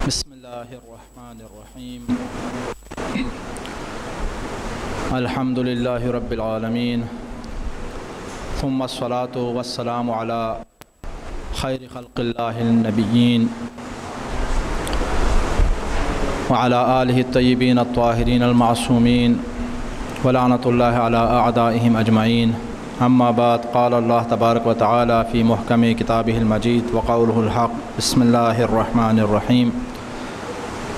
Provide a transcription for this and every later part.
بسم اللہ الرحمن الرحیم الحمد للہ رب العالمین ثم الصلاۃ والسلام علی خیر خلق اللہ النبیین وعلی آلہ الطیبین الطاہرین المعصومین ولعنۃ اللہ علی اعدائہم اجمعین اما بعد قال اللہ تبارک و تعالی فی محکم کتابہ المجید وقولہ الحق بسم اللہ الرحمن الرحیم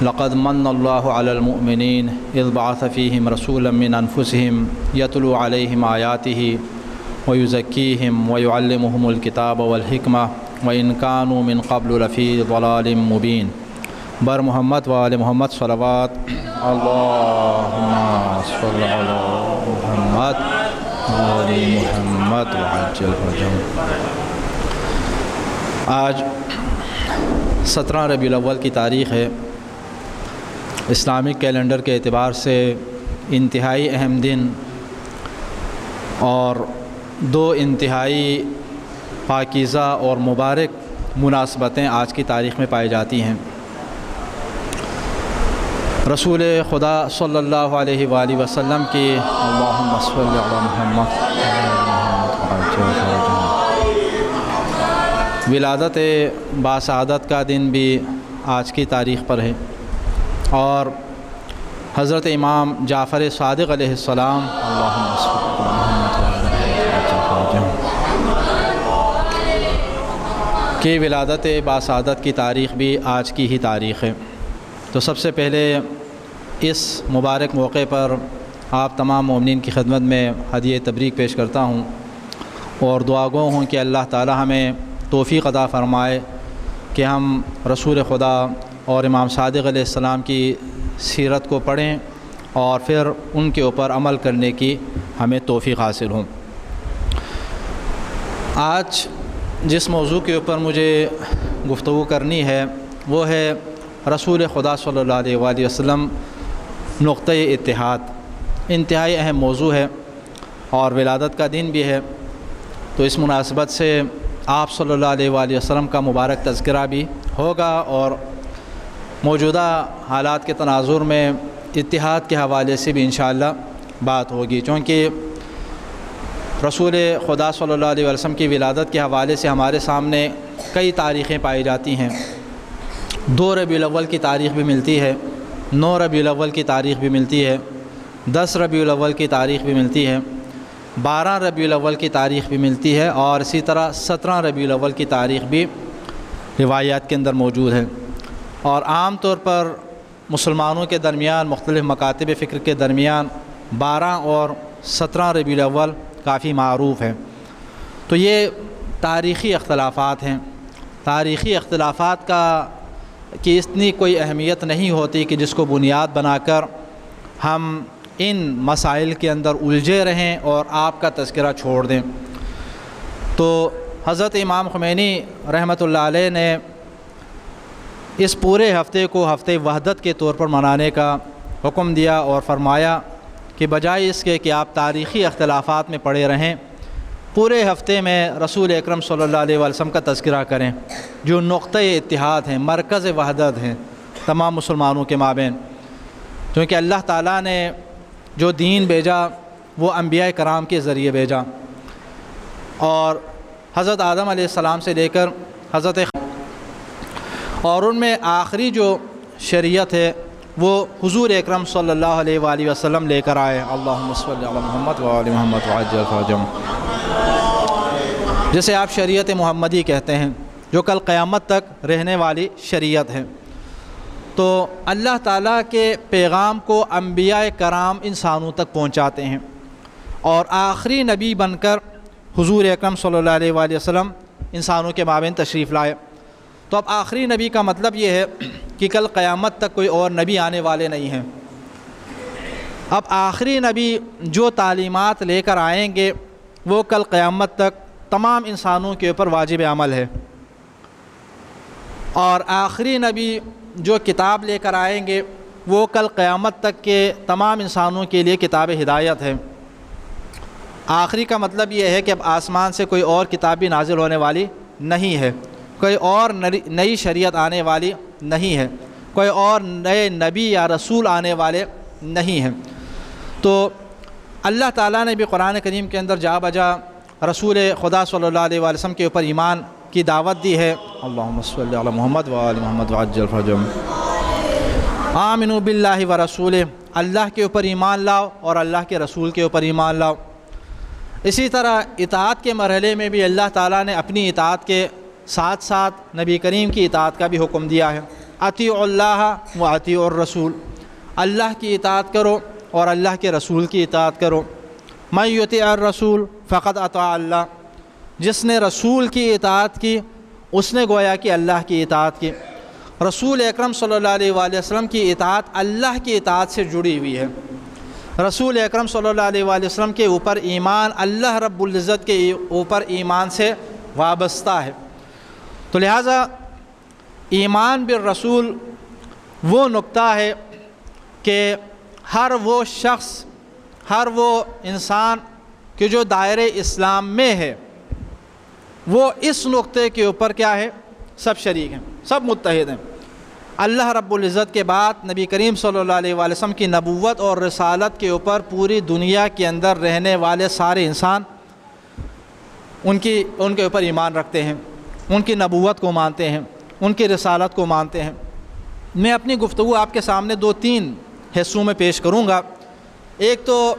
لقد من اللہ علی المؤمنین اذ بعث فیہم رسولا من انفسہم یتلو علیہم آیاتہ ویزکیہم ویعلمہم الکتاب والحکمہ وإن كانوا من قبل لفی ضلال مبین بر محمد و آل محمد صلوات اللہم صل علی محمد آل محمد وعجل فرجهم۔ آج 17 ربیع الاول کی تاریخ ہے۔ اسلامک کیلنڈر کے اعتبار سے انتہائی اہم دن اور دو انتہائی پاکیزہ اور مبارک مناسبتیں آج کی تاریخ میں پائی جاتی ہیں۔ رسول خدا صلی اللہ علیہ وآلہ وسلم کی اللہم صل علی محمد ولادت باسعادت کا دن بھی آج کی تاریخ پر ہے، اور حضرت امام جعفر صادق علیہ السلام اللہم صل علی محمد کی ولادت باسعادت کی تاریخ بھی آج کی ہی تاریخ ہے۔ تو سب سے پہلے اس مبارک موقع پر آپ تمام مومنین کی خدمت میں ہدیہ تبریک پیش کرتا ہوں اور دعا گو ہوں کہ اللہ تعالی ہمیں توفیق عطا فرمائے کہ ہم رسول خدا اور امام صادق علیہ السلام کی سیرت کو پڑھیں اور پھر ان کے اوپر عمل کرنے کی ہمیں توفیق حاصل ہوں۔ آج جس موضوع کے اوپر مجھے گفتگو کرنی ہے وہ ہے رسول خدا صلی اللہ علیہ وآلہ وسلم نقطۂ اتحاد۔ انتہائی اہم موضوع ہے اور ولادت کا دن بھی ہے، تو اس مناسبت سے آپ صلی اللہ علیہ وآلہ وسلم کا مبارک تذکرہ بھی ہوگا اور موجودہ حالات کے تناظر میں اتحاد کے حوالے سے بھی انشاءاللہ بات ہوگی، چونکہ رسول خدا صلی اللہ علیہ وسلم کی ولادت کے حوالے سے ہمارے سامنے کئی تاریخیں پائی جاتی ہیں۔ 2 ربیع الاول کی تاریخ بھی ملتی ہے، 9 ربیع الاول کی تاریخ بھی ملتی ہے، 10 ربیع الاول کی تاریخ بھی ملتی ہے، 12 ربیع الاول کی تاریخ بھی ملتی ہے، اور اسی طرح 17 ربیع الاول کی تاریخ بھی روایات کے اندر موجود ہے۔ اور عام طور پر مسلمانوں کے درمیان مختلف مکاتب فکر کے درمیان 12 اور 17 ربیع الاول کافی معروف ہے۔ تو یہ تاریخی اختلافات ہیں۔ تاریخی اختلافات کی اتنی کوئی اہمیت نہیں ہوتی کہ جس کو بنیاد بنا کر ہم ان مسائل کے اندر الجھے رہیں اور آپ کا تذکرہ چھوڑ دیں۔ تو حضرت امام خمینی رحمۃ اللہ علیہ نے اس پورے ہفتے کو ہفتہ وحدت کے طور پر منانے کا حکم دیا اور فرمایا کہ بجائے اس کے کہ آپ تاریخی اختلافات میں پڑے رہیں، پورے ہفتے میں رسول اکرم صلی اللہ علیہ وسلم کا تذکرہ کریں، جو نقطۂ اتحاد ہیں، مرکز وحدت ہیں تمام مسلمانوں کے مابین۔ کیونکہ اللہ تعالیٰ نے جو دین بھیجا وہ انبیاء کرام کے ذریعے بھیجا، اور حضرت آدم علیہ السلام سے لے کر حضرت اور ان میں آخری جو شریعت ہے وہ حضور اکرم صلی اللہ علیہ وآلہ وسلم لے کر آئے۔ اللہم صل علی محمد وآل محمد وعجل فرجهم، جسے آپ شریعت محمدی کہتے ہیں، جو کل قیامت تک رہنے والی شریعت ہے۔ تو اللہ تعالیٰ کے پیغام کو انبیاء کرام انسانوں تک پہنچاتے ہیں، اور آخری نبی بن کر حضور اکرم صلی اللہ علیہ وآلہ وسلم انسانوں کے مابین تشریف لائے۔ تو اب آخری نبی کا مطلب یہ ہے کہ کل قیامت تک کوئی اور نبی آنے والے نہیں ہیں۔ اب آخری نبی جو تعلیمات لے کر آئیں گے وہ کل قیامت تک تمام انسانوں کے اوپر واجب عمل ہے، اور آخری نبی جو کتاب لے کر آئیں گے وہ کل قیامت تک کے تمام انسانوں کے لیے کتاب ہدایت ہے۔ آخری کا مطلب یہ ہے کہ اب آسمان سے کوئی اور کتاب بھی نازل ہونے والی نہیں ہے، کوئی اور نئی شریعت آنے والی نہیں ہے، کوئی اور نئے نبی یا رسول آنے والے نہیں ہیں۔ تو اللہ تعالیٰ نے بھی قرآن کریم کے اندر جا بجا رسول خدا صلی اللہ علیہ وسلم کے اوپر ایمان کی دعوت دی ہے۔ اللہم صلی علی محمد وآل محمد وعجل فرجہم۔ آمنوا باللہ ورسولہ، اللہ کے اوپر ایمان لاؤ اور اللہ کے رسول کے اوپر ایمان لاؤ۔ اسی طرح اطاعت کے مرحلے میں بھی اللہ تعالیٰ نے اپنی اطاعت کے ساتھ ساتھ نبی کریم کی اطاعت کا بھی حکم دیا ہے۔ اطیعوا اللہ واطیعوا الرسول، اللہ کی اطاعت کرو اور اللہ کے رسول کی اطاعت کرو۔ من یطیع الرسول فقد اطاع اللہ، جس نے رسول کی اطاعت کی اس نے گویا کہ اللہ کی اطاعت کی۔ رسول اکرم صلی اللہ علیہ وآلہ وسلم کی اطاعت اللہ کی اطاعت سے جڑی ہوئی ہے۔ رسول اکرم صلی اللہ علیہ وآلہ وسلم کے اوپر ایمان اللہ رب العزت کے اوپر ایمان سے وابستہ ہے۔ تو لہٰذا ایمان بالرسول وہ نقطہ ہے کہ ہر وہ شخص، ہر وہ انسان کہ جو دائرۂ اسلام میں ہے وہ اس نقطے کے اوپر کیا ہے؟ سب شریک ہیں، سب متحد ہیں۔ اللہ رب العزت کے بعد نبی کریم صلی اللہ علیہ وآلہ وسلم کی نبوت اور رسالت کے اوپر پوری دنیا کے اندر رہنے والے سارے انسان ان کے اوپر ایمان رکھتے ہیں، ان کی نبوت کو مانتے ہیں، ان کی رسالت کو مانتے ہیں۔ میں اپنی گفتگو آپ کے سامنے 2-3 حصوں میں پیش کروں گا۔ ایک تو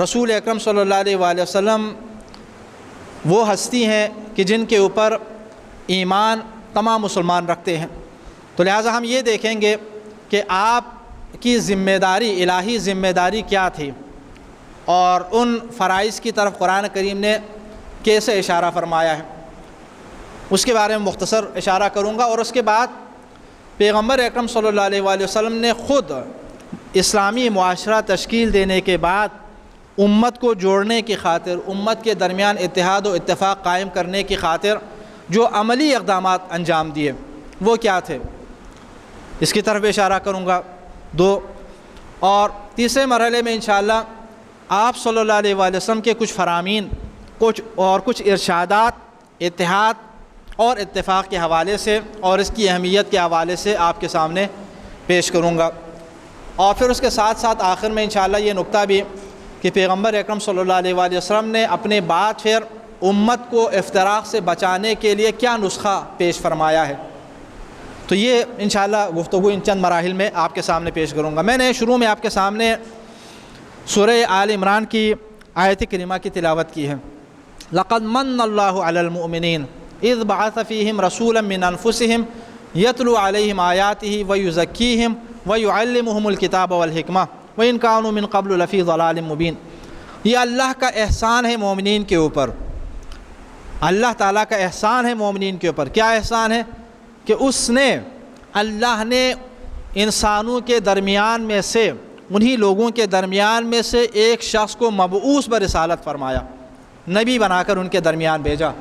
رسول اکرم صلی اللہ علیہ وآلہ وسلم وہ ہستی ہیں کہ جن کے اوپر ایمان تمام مسلمان رکھتے ہیں، تو لہٰذا ہم یہ دیکھیں گے کہ آپ کی ذمہ داری، الہی ذمہ داری کیا تھی اور ان فرائض کی طرف قرآن کریم نے کیسے اشارہ فرمایا ہے، اس کے بارے میں مختصر اشارہ کروں گا۔ اور اس کے بعد پیغمبر اکرم صلی اللہ علیہ وآلہ وسلم نے خود اسلامی معاشرہ تشکیل دینے کے بعد امت کو جوڑنے کی خاطر، امت کے درمیان اتحاد و اتفاق قائم کرنے کی خاطر جو عملی اقدامات انجام دیے وہ کیا تھے، اس کی طرف اشارہ کروں گا 2۔ اور تیسرے مرحلے میں انشاءاللہ آپ صلی اللہ علیہ وآلہ وسلم کے کچھ فرامین، کچھ ارشادات اتحاد اور اتفاق کے حوالے سے اور اس کی اہمیت کے حوالے سے آپ کے سامنے پیش کروں گا۔ اور پھر اس کے ساتھ ساتھ آخر میں انشاءاللہ یہ نقطہ بھی کہ پیغمبر اکرم صلی اللہ علیہ وآلہ وسلم نے اپنے بعد پھر امت کو افتراق سے بچانے کے لیے کیا نسخہ پیش فرمایا ہے، تو یہ انشاءاللہ گفتگو ان چند مراحل میں آپ کے سامنے پیش کروں گا۔ میں نے شروع میں آپ کے سامنے سورہ آل عمران کی آیت کریمہ کی تلاوت کی ہے۔ لقد من اللہ علی المؤمنین اذ بعث فیہم رسولا من انفسہم یتلو علیہم آیاتہ ویزکیہم ویعلمہم الکتاب والحکمہ وَإِن كَانُوا مِن قَبْلُ لَفِي ضَلَالٍ مُبِينٍ۔ یہ اللہ کا احسان ہے مومنین کے اوپر، اللہ تعالیٰ کا احسان ہے مومنین کے اوپر۔ کیا احسان ہے؟ کہ اللہ نے انسانوں کے درمیان میں سے، انہی لوگوں کے درمیان میں سے ایک شخص کو مبعوث برسالت فرمایا، نبی بنا کر ان کے درمیان بھیجا۔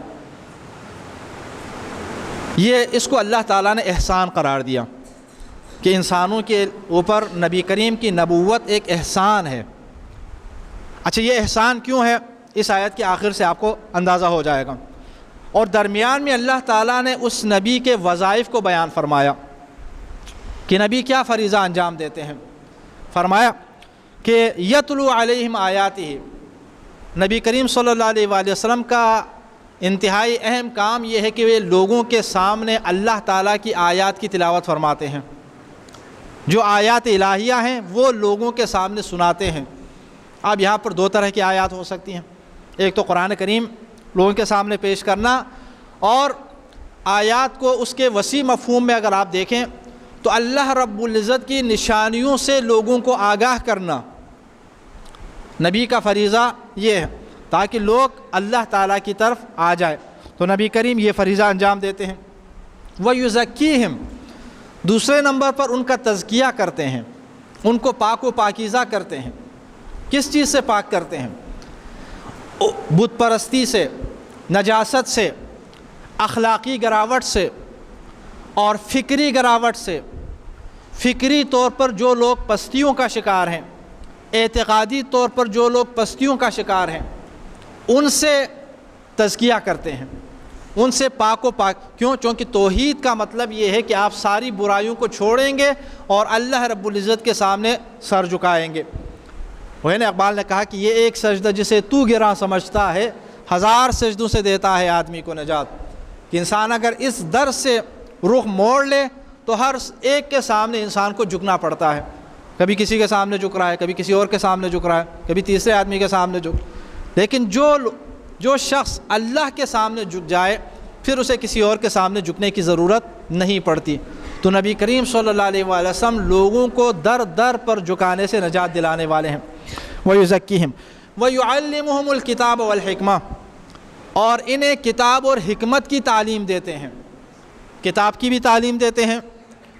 اس کو اللہ تعالیٰ نے احسان قرار دیا کہ انسانوں کے اوپر نبی کریم کی نبوت ایک احسان ہے۔ اچھا، یہ احسان کیوں ہے؟ اس آیت کے آخر سے آپ کو اندازہ ہو جائے گا۔ اور درمیان میں اللہ تعالیٰ نے اس نبی کے وظائف کو بیان فرمایا کہ نبی کیا فریضہ انجام دیتے ہیں۔ فرمایا کہ یتلو علیہم آیاتہ، نبی کریم صلی اللہ علیہ وآلہ وسلم کا انتہائی اہم کام یہ ہے کہ وہ لوگوں کے سامنے اللہ تعالیٰ کی آیات کی تلاوت فرماتے ہیں۔ جو آیات الہیہ ہیں وہ لوگوں کے سامنے سناتے ہیں۔ اب یہاں پر 2 طرح کی آیات ہو سکتی ہیں، ایک تو قرآن کریم لوگوں کے سامنے پیش کرنا، اور آیات کو اس کے وسیع مفہوم میں اگر آپ دیکھیں تو اللہ رب العزت کی نشانیوں سے لوگوں کو آگاہ کرنا نبی کا فریضہ یہ ہے، تاکہ لوگ اللہ تعالیٰ کی طرف آ جائے۔ تو نبی کریم یہ فریضہ انجام دیتے ہیں۔ وَيُزَكِّيهِمْ، دوسرے نمبر پر ان کا تزکیہ کرتے ہیں، ان کو پاک و پاکیزہ کرتے ہیں۔ کس چیز سے پاک کرتے ہیں؟ بت پرستی سے، نجاست سے، اخلاقی گراوٹ سے اور فکری گراوٹ سے۔ فکری طور پر جو لوگ پستیوں کا شکار ہیں، اعتقادی طور پر جو لوگ پستیوں کا شکار ہیں، ان سے تزکیہ کرتے ہیں۔ ان سے پاک و پاک. کیوں؟ چونکہ توحید کا مطلب یہ ہے کہ آپ ساری برائیوں کو چھوڑیں گے اور اللہ رب العزت کے سامنے سر جھکائیں گے. وہ نا اقبال نے کہا کہ یہ ایک سجدہ جسے تو گراں سمجھتا ہے 1000 سجدوں سے دیتا ہے آدمی کو نجات. کہ انسان اگر اس در سے رخ موڑ لے تو ہر ایک کے سامنے انسان کو جھکنا پڑتا ہے. کبھی کسی کے سامنے جھک رہا ہے, کبھی کسی اور کے سامنے جھک رہا ہے, کبھی تیسرے آدمی کے سامنے جھک. لیکن جو شخص اللہ کے سامنے جھک جائے پھر اسے کسی اور کے سامنے جھکنے کی ضرورت نہیں پڑتی. تو نبی کریم صلی اللہ علیہ وسلم لوگوں کو در در پر جھکانے سے نجات دلانے والے ہیں. وَيُزَكِّهِمْ وَيُعَلِّمُهُمُ الْكِتَابَ وَالْحِكْمَةَ, اور انہیں کتاب اور حکمت کی تعلیم دیتے ہیں. کتاب کی بھی تعلیم دیتے ہیں.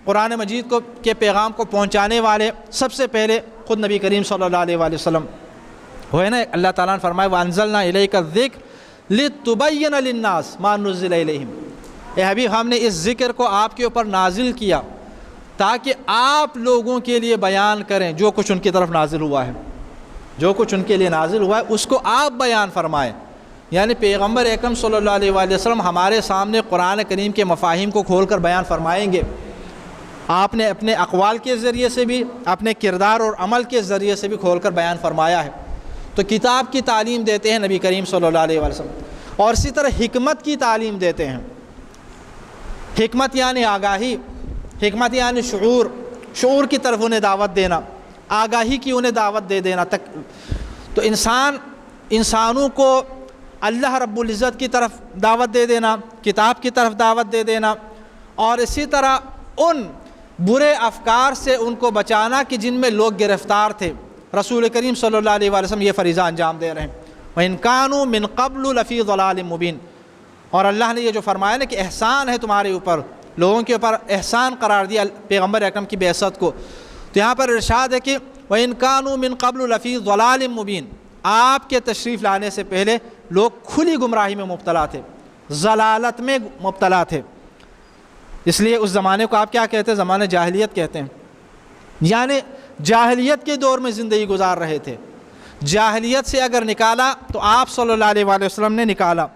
قرآن مجید کے پیغام کو پہنچانے والے سب سے پہلے خود نبی کریم صلی اللہ علیہ وآلہ وسلم ہوئے نا. اللہ تعالیٰ نے فرمایا وَأَنزَلْنَا إِلَيْكَ الذِّكْرَ لِتُبَيِّنَ لِلنَّاسِ مَا نُزِّلَ إِلَيْهِمْ. اے حبیب, ہم نے اس ذکر کو آپ کے اوپر نازل کیا تاکہ آپ لوگوں کے لیے بیان کریں جو کچھ ان کی طرف نازل ہوا ہے. جو کچھ ان کے لیے نازل ہوا ہے اس کو آپ بیان فرمائیں. یعنی پیغمبر اکرم صلی اللہ علیہ وآلہ وسلم ہمارے سامنے قرآن کریم کے مفاہیم کو کھول کر بیان فرمائیں گے. آپ نے اپنے اقوال کے ذریعے سے بھی, اپنے کردار اور عمل کے ذریعے سے بھی کھول کر بیان فرمایا ہے. تو کتاب کی تعلیم دیتے ہیں نبی کریم صلی اللہ علیہ وآلہ وسلم, اور اسی طرح حکمت کی تعلیم دیتے ہیں. حکمت یعنی آگاہی, حکمت یعنی شعور کی طرف انہیں دعوت دینا, آگاہی کی انہیں دعوت دے دینا. تو انسانوں کو اللہ رب العزت کی طرف دعوت دے دینا, کتاب کی طرف دعوت دے دینا, اور اسی طرح ان برے افکار سے ان کو بچانا کہ جن میں لوگ گرفتار تھے. رسول کریم صلی اللہ علیہ وآلہ وسلم یہ فریضہ انجام دے رہے ہیں. وَإِن كَانُوا مِن قَبْلُ لَفِي ضَلَالٍ مُبِينٍ. اور اللہ نے یہ جو فرمایا نا کہ احسان ہے تمہارے اوپر, لوگوں کے اوپر احسان قرار دیا پیغمبر اکرم کی بعثت کو. تو یہاں پر ارشاد ہے کہ وَإِن كَانُوا مِن قَبْلُ لَفِي ضَلَالٍ مُبِينٍ. آپ کے تشریف لانے سے پہلے لوگ کھلی گمراہی میں مبتلا تھے, ضلالت میں مبتلا تھے. اس لیے اس زمانے کو آپ کیا کہتے ہیں؟ زمانہ جاہلیت کہتے ہیں. یعنی جاہلیت کے دور میں زندگی گزار رہے تھے. جاہلیت سے اگر نکالا تو آپ صلی اللہ علیہ وآلہ وسلم نے نکالا.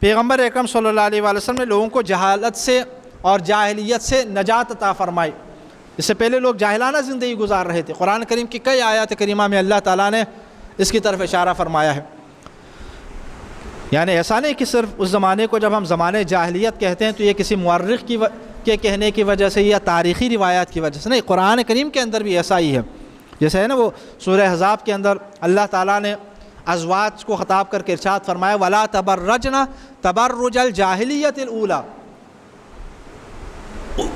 پیغمبر اکرم صلی اللہ علیہ وآلہ وسلم نے لوگوں کو جہالت سے اور جاہلیت سے نجات عطا فرمائی. اس سے پہلے لوگ جاہلانہ زندگی گزار رہے تھے. قرآن کریم کی کئی آیات کریمہ میں اللہ تعالیٰ نے اس کی طرف اشارہ فرمایا ہے. یعنی ایسا نہیں کہ صرف اس زمانے کو جب ہم زمانے جاہلیت کہتے ہیں تو یہ کسی مورخ کے کہنے کی وجہ سے یا تاریخی روایات کی وجہ سے نہیں. قرآن کریم کے اندر بھی ایسا ہی ہے. جیسے ہے نا وہ سورہ احزاب کے اندر اللہ تعالیٰ نے ازواج کو خطاب کر کے ارشاد فرمایا وَلَا تَبَرَّجْنَ تَبَرُّجَ الْجَاهِلِيَّةِ الْأُولَى.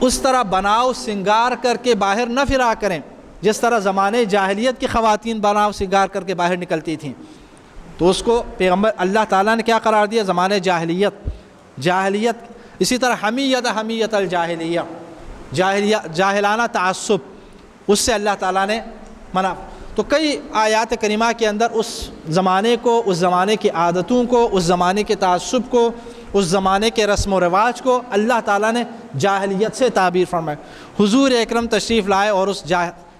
اس طرح بناؤ سنگار کر کے باہر نہ پھرا کریں جس طرح زمانے جاہلیت کی خواتین بناؤ سنگار کر کے باہر نکلتی تھیں. تو اس کو پیغمبر اللہ تعالیٰ نے کیا قرار دیا؟ زمانے جاہلیت. اسی طرح حمیت الجاہلیہ, جاہلانہ تعصب, اس سے اللہ تعالیٰ نے منع. تو کئی آیات کریمہ کے اندر اس زمانے کو, اس زمانے کی عادتوں کو, اس زمانے کے تعصب کو, اس زمانے کے رسم و رواج کو اللہ تعالیٰ نے جاہلیت سے تعبیر فرمائے. حضور اکرم تشریف لائے اور اس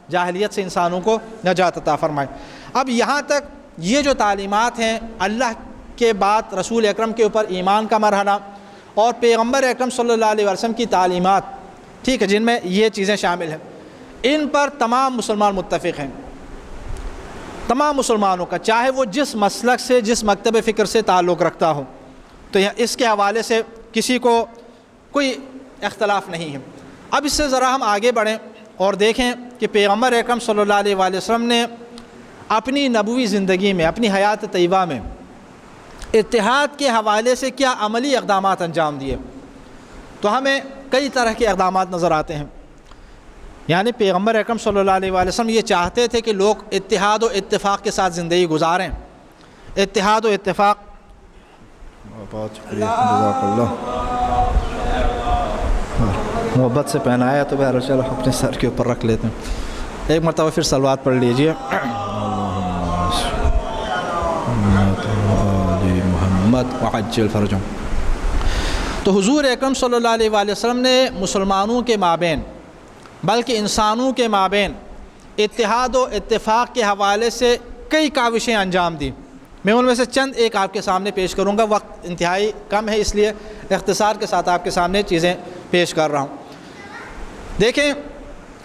جاہلیت سے انسانوں کو نجات عطا فرمائے. اب یہاں تک یہ جو تعلیمات ہیں اللہ کے بعد رسول اکرم کے اوپر ایمان کا مرحلہ اور پیغمبر اکرم صلی اللہ علیہ وسلم کی تعلیمات, ٹھیک ہے, جن میں یہ چیزیں شامل ہیں, ان پر تمام مسلمان متفق ہیں. تمام مسلمانوں کا, چاہے وہ جس مسلک سے, جس مکتب فکر سے تعلق رکھتا ہو, تو اس کے حوالے سے کسی کو کوئی اختلاف نہیں ہے. اب اس سے ذرا ہم آگے بڑھیں اور دیکھیں کہ پیغمبر اکرم صلی اللہ علیہ وآلہ وسلم نے اپنی نبوی زندگی میں, اپنی حیات طیبہ میں اتحاد کے حوالے سے کیا عملی اقدامات انجام دیے. تو ہمیں کئی طرح کے اقدامات نظر آتے ہیں. یعنی پیغمبر اکرم صلی اللہ علیہ وآلہ وسلم یہ چاہتے تھے کہ لوگ اتحاد و اتفاق کے ساتھ زندگی گزاریں. اتحاد و اتفاق, بہت شکریہ, جزاک اللہ, محبت سے پہنایا تو بہر چلو اپنے سر کے اوپر رکھ لیتے ہیں. ایک مرتبہ پھر صلوات پڑھ لیجئے. محمد وعجل فرجهم. تو حضور اکرم صلی اللہ علیہ وآلہ وسلم نے مسلمانوں کے مابین بلکہ انسانوں کے مابین اتحاد و اتفاق کے حوالے سے کئی کاوشیں انجام دی. میں ان میں سے چند ایک آپ کے سامنے پیش کروں گا، وقت انتہائی کم ہے اس لیے اختصار کے ساتھ آپ کے سامنے چیزیں پیش کر رہا ہوں۔ دیکھیں،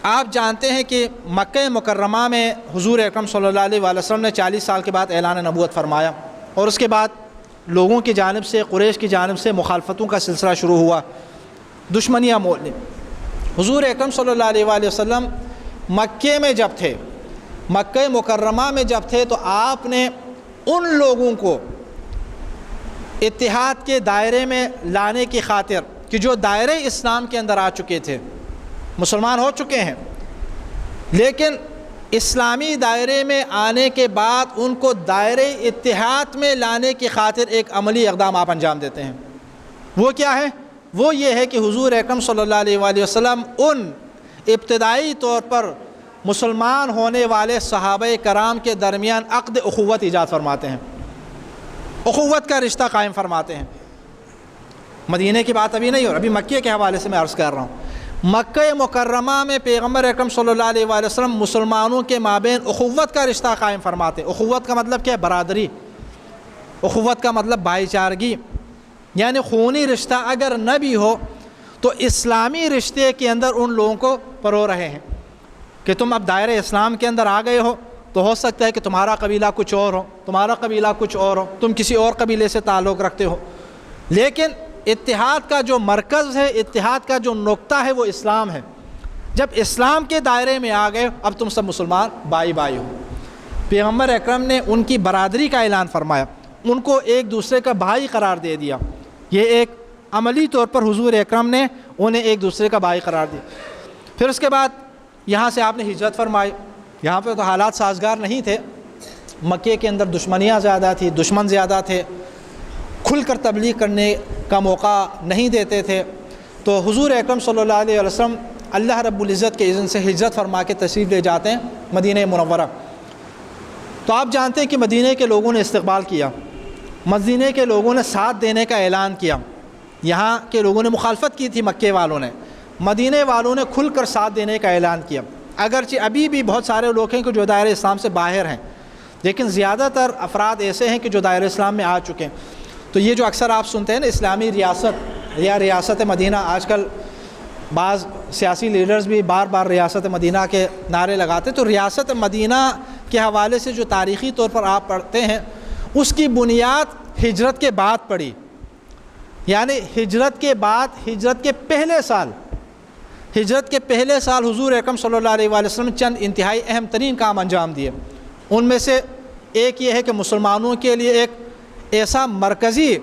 آپ جانتے ہیں کہ مکہ مکرمہ میں حضور اکرم صلی اللہ علیہ وسلم نے 40 سال کے بعد اعلان نبوت فرمایا، اور اس کے بعد لوگوں کی جانب سے، قریش کی جانب سے مخالفتوں کا سلسلہ شروع ہوا، دشمنیاں مولیں۔ حضور اکرم صلی اللہ علیہ وآلہ وسلم مکے میں جب تھے، مکہ مکرمہ میں جب تھے، تو آپ نے ان لوگوں کو اتحاد کے دائرے میں لانے کی خاطر کہ جو دائرے اسلام کے اندر آ چکے تھے، مسلمان ہو چکے ہیں، لیکن اسلامی دائرے میں آنے کے بعد ان کو دائرے اتحاد میں لانے کی خاطر ایک عملی اقدام آپ انجام دیتے ہیں۔ وہ کیا ہے؟ وہ یہ ہے کہ حضور اکرم صلی اللہ علیہ وآلہ وسلم ان ابتدائی طور پر مسلمان ہونے والے صحابہ کرام کے درمیان عقد اخوت ایجاد فرماتے ہیں، اخوت کا رشتہ قائم فرماتے ہیں۔ مدینہ کی بات ابھی نہیں ہو رہی، ابھی مکہ کے حوالے سے میں عرض کر رہا ہوں۔ مکہ مکرمہ میں پیغمبر اکرم صلی اللہ علیہ وآلہ وسلم مسلمانوں کے مابین اخوت کا رشتہ قائم فرماتے ہیں۔ اخوت کا مطلب کیا ہے؟ برادری۔ اخوت کا مطلب بھائی چارگی، یعنی خونی رشتہ اگر نہ بھی ہو تو اسلامی رشتے کے اندر ان لوگوں کو پرو رہے ہیں کہ تم اب دائرہ اسلام کے اندر آ گئے ہو تو ہو سکتا ہے کہ تمہارا قبیلہ کچھ اور ہو، تمہارا قبیلہ کچھ اور ہو، تم کسی اور قبیلے سے تعلق رکھتے ہو، لیکن اتحاد کا جو مرکز ہے، اتحاد کا جو نقطہ ہے، وہ اسلام ہے۔ جب اسلام کے دائرے میں آ گئے، اب تم سب مسلمان بھائی بھائی ہو۔ پیغمبر اکرم نے ان کی برادری کا اعلان فرمایا، ان کو ایک دوسرے کا بھائی قرار دے دیا۔ یہ ایک عملی طور پر حضور اکرم نے انہیں ایک دوسرے کا بھائی قرار دیا۔ پھر اس کے بعد یہاں سے آپ نے ہجرت فرمائی۔ یہاں پہ تو حالات سازگار نہیں تھے، مکے کے اندر دشمنیاں زیادہ تھی، دشمن زیادہ تھے، کھل کر تبلیغ کرنے کا موقع نہیں دیتے تھے، تو حضور اکرم صلی اللہ علیہ وسلم اللہ رب العزت کے اذن سے ہجرت فرما کے تشریف لے جاتے ہیں مدینہ منورہ۔ تو آپ جانتے ہیں کہ مدینہ کے لوگوں نے استقبال کیا، مدینہ کے لوگوں نے ساتھ دینے کا اعلان کیا۔ یہاں کے لوگوں نے مخالفت کی تھی، مکے والوں نے، مدینہ والوں نے کھل کر ساتھ دینے کا اعلان کیا۔ اگرچہ ابھی بھی بہت سارے لوگ ہیں کہ جو دائرہ اسلام سے باہر ہیں، لیکن زیادہ تر افراد ایسے ہیں کہ جو دائرہ اسلام میں آ چکے ہیں۔ تو یہ جو اکثر آپ سنتے ہیں نا، اسلامی ریاست یا ریاست مدینہ، آج کل بعض سیاسی لیڈرز بھی بار بار ریاست مدینہ کے نعرے لگاتے، تو ریاست مدینہ کے حوالے سے جو تاریخی طور پر آپ پڑھتے ہیں، اس کی بنیاد ہجرت کے بعد پڑی، یعنی ہجرت کے بعد، ہجرت کے پہلے سال حضور اکرم صلی اللہ علیہ وآلہ وسلم چند انتہائی اہم ترین کام انجام دیے۔ ان میں سے ایک یہ ہے کہ مسلمانوں کے لیے ایک ایسا مرکزی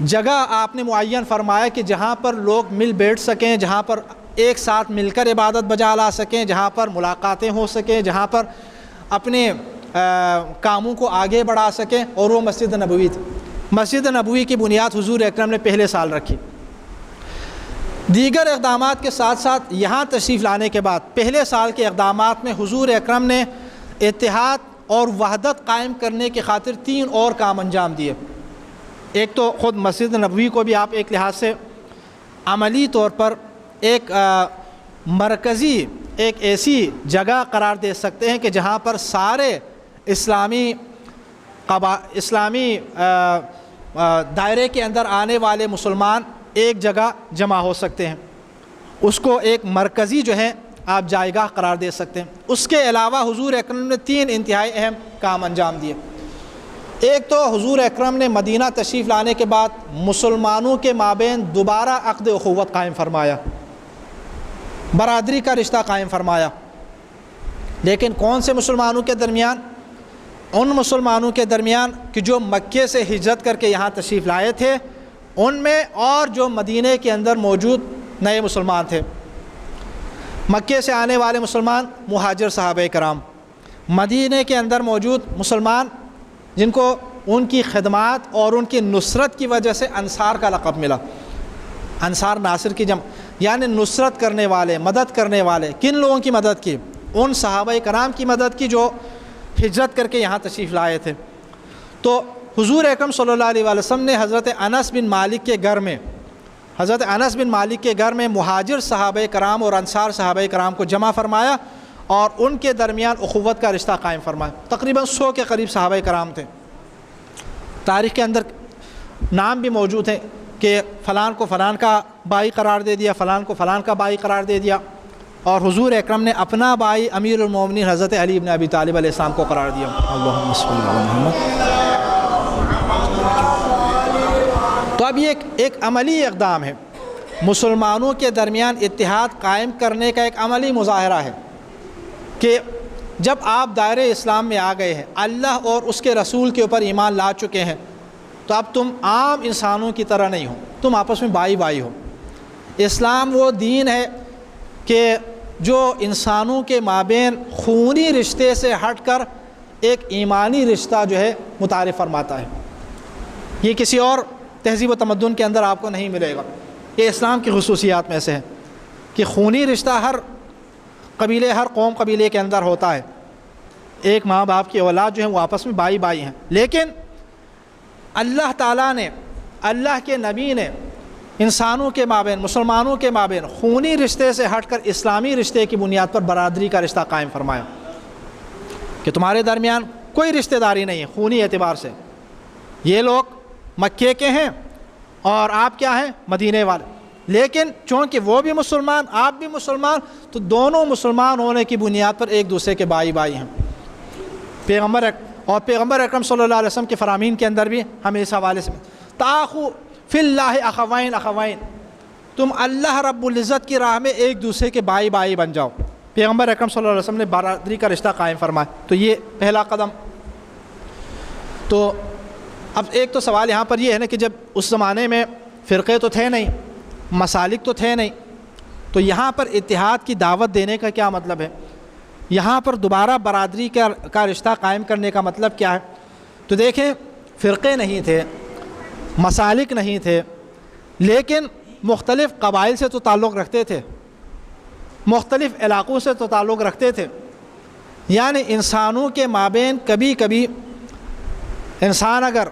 جگہ آپ نے معین فرمایا کہ جہاں پر لوگ مل بیٹھ سکیں، جہاں پر ایک ساتھ مل کر عبادت بجا لا سکیں، جہاں پر ملاقاتیں ہو سکیں، جہاں پر اپنے کاموں کو آگے بڑھا سکیں، اور وہ مسجد نبوی تھی۔ مسجد نبوی کی بنیاد حضور اکرم نے پہلے سال رکھی۔ دیگر اقدامات کے ساتھ ساتھ یہاں تشریف لانے کے بعد پہلے سال کے اقدامات میں حضور اکرم نے اتحاد اور وحدت قائم کرنے کی خاطر 3 اور کام انجام دیے۔ ایک تو خود مسجد نبوی کو بھی آپ ایک لحاظ سے عملی طور پر ایک مرکزی، ایک ایسی جگہ قرار دے سکتے ہیں کہ جہاں پر سارے اسلامی دائرے کے اندر آنے والے مسلمان ایک جگہ جمع ہو سکتے ہیں، اس کو ایک مرکزی جو ہے آپ جائیگاہ قرار دے سکتے ہیں۔ اس کے علاوہ حضور اکرم نے 3 انتہائی اہم کام انجام دیے۔ ایک تو حضور اکرم نے مدینہ تشریف لانے کے بعد مسلمانوں کے مابین دوبارہ عقد اخوت قائم فرمایا، برادری کا رشتہ قائم فرمایا۔ لیکن کون سے مسلمانوں کے درمیان؟ ان مسلمانوں کے درمیان کہ جو مکے سے ہجرت کر کے یہاں تشریف لائے تھے، ان میں، اور جو مدینہ کے اندر موجود نئے مسلمان تھے۔ مکے سے آنے والے مسلمان مہاجر صحابہ کرام، مدینہ کے اندر موجود مسلمان جن کو ان کی خدمات اور ان کی نصرت کی وجہ سے انصار کا لقب ملا۔ انصار ناصر کی جمع، یعنی نصرت کرنے والے، مدد کرنے والے۔ کن لوگوں کی مدد کی؟ ان صحابہ کرام کی مدد کی جو ہجرت کر کے یہاں تشریف لائے تھے۔ تو حضور اکرم صلی اللہ علیہ وسلم نے حضرت انس بن مالک کے گھر میں مہاجر صحابہ کرام اور انصار صحابہ کرام کو جمع فرمایا اور ان کے درمیان اخوت کا رشتہ قائم فرمایا۔ تقریباً 100 کے قریب صحابہ کرام تھے، تاریخ کے اندر نام بھی موجود ہیں کہ فلان کو فلان کا بھائی قرار دے دیا، فلان کو فلان کا بھائی قرار دے دیا، اور حضور اکرم نے اپنا بھائی امیر المومنین حضرت علی بن ابی طالب علیہ السلام کو قرار دیا۔ اللہم صلی علی محمد۔ تو اب یہ ایک عملی اقدام ہے، مسلمانوں کے درمیان اتحاد قائم کرنے کا ایک عملی مظاہرہ ہے کہ جب آپ دائرۂ اسلام میں آ گئے ہیں، اللہ اور اس کے رسول کے اوپر ایمان لا چکے ہیں، تو اب تم عام انسانوں کی طرح نہیں ہو، تم آپس میں بھائی بھائی ہو۔ اسلام وہ دین ہے کہ جو انسانوں کے مابین خونی رشتے سے ہٹ کر ایک ایمانی رشتہ جو ہے متعارف فرماتا ہے۔ یہ کسی اور تہذیب و تمدن کے اندر آپ کو نہیں ملے گا۔ یہ اسلام کی خصوصیات میں سے ہے کہ خونی رشتہ ہر قبیلے، ہر قوم قبیلے کے اندر ہوتا ہے، ایک ماں باپ کی اولاد جو ہے وہ آپس میں بھائی بھائی ہیں، لیکن اللہ تعالیٰ نے، اللہ کے نبی نے انسانوں کے مابین، مسلمانوں کے مابین خونی رشتے سے ہٹ کر اسلامی رشتے کی بنیاد پر برادری کا رشتہ قائم فرمایا کہ تمہارے درمیان کوئی رشتہ داری نہیں ہے خونی اعتبار سے، یہ لوگ مکے کے ہیں اور آپ کیا ہیں، مدینے والے، لیکن چونکہ وہ بھی مسلمان، آپ بھی مسلمان، تو دونوں مسلمان ہونے کی بنیاد پر ایک دوسرے کے بھائی بھائی ہیں۔ پیغمبر اکرم صلی اللہ علیہ وسلم کے فرامین کے اندر بھی ہمیں اس حوالے سے تاخو فی اللہ اخوین اخوین، تم اللہ رب العزت کی راہ میں ایک دوسرے کے بھائی بھائی بن جاؤ۔ پیغمبر اکرم صلی اللہ علیہ وسلم نے برادری کا رشتہ قائم فرمایا، تو یہ پہلا قدم۔ تو اب ایک تو سوال یہاں پر یہ ہے نا کہ جب اس زمانے میں فرقے تو تھے نہیں، مسالک تو تھے نہیں، تو یہاں پر اتحاد کی دعوت دینے کا کیا مطلب ہے؟ یہاں پر دوبارہ برادری کا رشتہ قائم کرنے کا مطلب کیا ہے؟ تو دیکھیں، فرقے نہیں تھے، مسالک نہیں تھے، لیکن مختلف قبائل سے تو تعلق رکھتے تھے، مختلف علاقوں سے تو تعلق رکھتے تھے، یعنی انسانوں کے مابین کبھی کبھی انسان اگر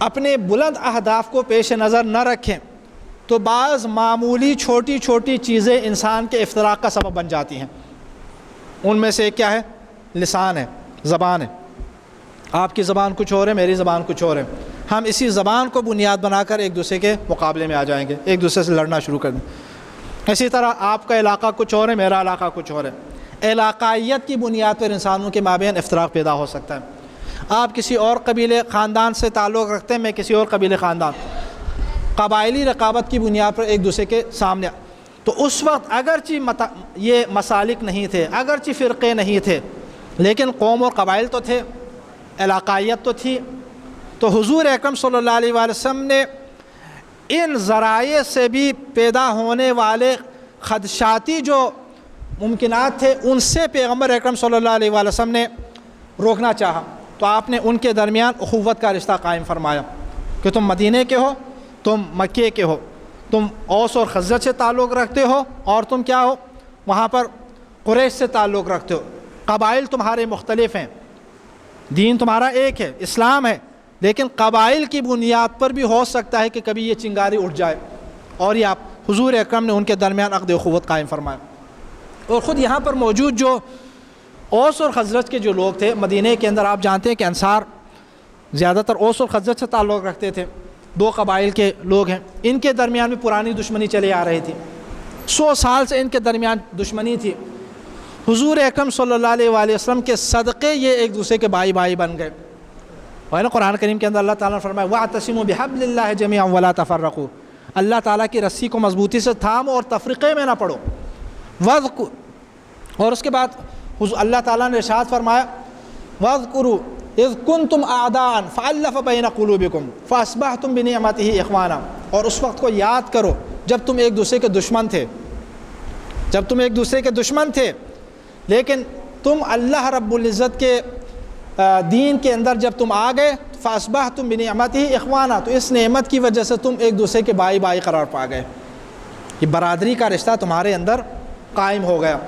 اپنے بلند اہداف کو پیش نظر نہ رکھیں تو بعض معمولی چھوٹی چھوٹی چیزیں انسان کے افتراق کا سبب بن جاتی ہیں۔ ان میں سے ایک کیا ہے؟ لسان ہے، زبان ہے۔ آپ کی زبان کچھ اور ہے، میری زبان کچھ اور ہے، ہم اسی زبان کو بنیاد بنا کر ایک دوسرے کے مقابلے میں آ جائیں گے، ایک دوسرے سے لڑنا شروع کر دیں۔ اسی طرح آپ کا علاقہ کچھ اور ہے، میرا علاقہ کچھ اور ہے، علاقائیت کی بنیاد پر انسانوں کے مابین افتراق پیدا ہو سکتا ہے۔ آپ کسی اور قبیلے خاندان سے تعلق رکھتے ہیں، میں کسی اور قبیلے خاندان، قبائلی رقابت کی بنیاد پر ایک دوسرے کے سامنے، تو اس وقت اگرچہ یہ مسالک نہیں تھے، اگرچہ فرقے نہیں تھے، لیکن قوم اور قبائل تو تھے، علاقائیت تو تھی۔ تو حضور اکرم صلی اللہ علیہ وآلہ وسلم نے ان ذرائع سے بھی پیدا ہونے والے خدشاتی جو ممکنات تھے ان سے پیغمبر اکرم صلی اللہ علیہ وآلہ وسلم نے روکنا چاہا، تو آپ نے ان کے درمیان اخوت کا رشتہ قائم فرمایا کہ تم مدینے کے ہو، تم مکے کے ہو، تم اوس اور خزرج سے تعلق رکھتے ہو، اور تم کیا ہو، وہاں پر قریش سے تعلق رکھتے ہو، قبائل تمہارے مختلف ہیں، دین تمہارا ایک ہے، اسلام ہے، لیکن قبائل کی بنیاد پر بھی ہو سکتا ہے کہ کبھی یہ چنگاری اٹھ جائے، اور یہ آپ حضور اکرم نے ان کے درمیان عقد اخوت قائم فرمایا۔ اور خود یہاں پر موجود جو اوس اور خزرج کے جو لوگ تھے مدینہ کے اندر، آپ جانتے ہیں کہ انصار زیادہ تر اوس اور خزرج سے تعلق رکھتے تھے، دو قبائل کے لوگ ہیں، ان کے درمیان بھی پرانی دشمنی چلی آ رہی تھی، 100 سال سے ان کے درمیان دشمنی تھی۔ حضور اکرم صلی اللہ علیہ وآلہ وسلم کے صدقے یہ ایک دوسرے کے بھائی بھائی بن گئے۔ اور نا قرآن کریم کے اندر اللہ تعالیٰ نے فرمایا وَاعْتَصِمُوا بِحَبْلِ اللَّهِ جَمِيعًا وَلَا تَفَرَّقُوا، اللہ تعالیٰ کی رسی کو مضبوطی سے تھامو اور تفریقے میں نہ پڑو۔ اور اس کے بعد اللہ تعالیٰ نے ارشاد فرمایا وَاذْكُرُوا اِذْ كُنْتُمْ أَعْدَاءً فَأَلَّفَ بَيْنَ قُلُوبِكُمْ فَأَصْبَحْتُمْ بِنِعْمَتِهِ إِخْوَانًا، اور اس وقت کو یاد کرو جب تم ایک دوسرے کے دشمن تھے، جب تم ایک دوسرے کے دشمن تھے، لیکن تم اللہ رب العزت کے دین کے اندر جب تم آ گئے فَأَصْبَحْتُمْ بِنِعْمَتِهِ إِخْوَانًا، تو اس نعمت کی وجہ سے تم ایک دوسرے کے بھائی بھائی قرار پا گئے، یہ برادری کا رشتہ تمہارے اندر قائم ہو گیا،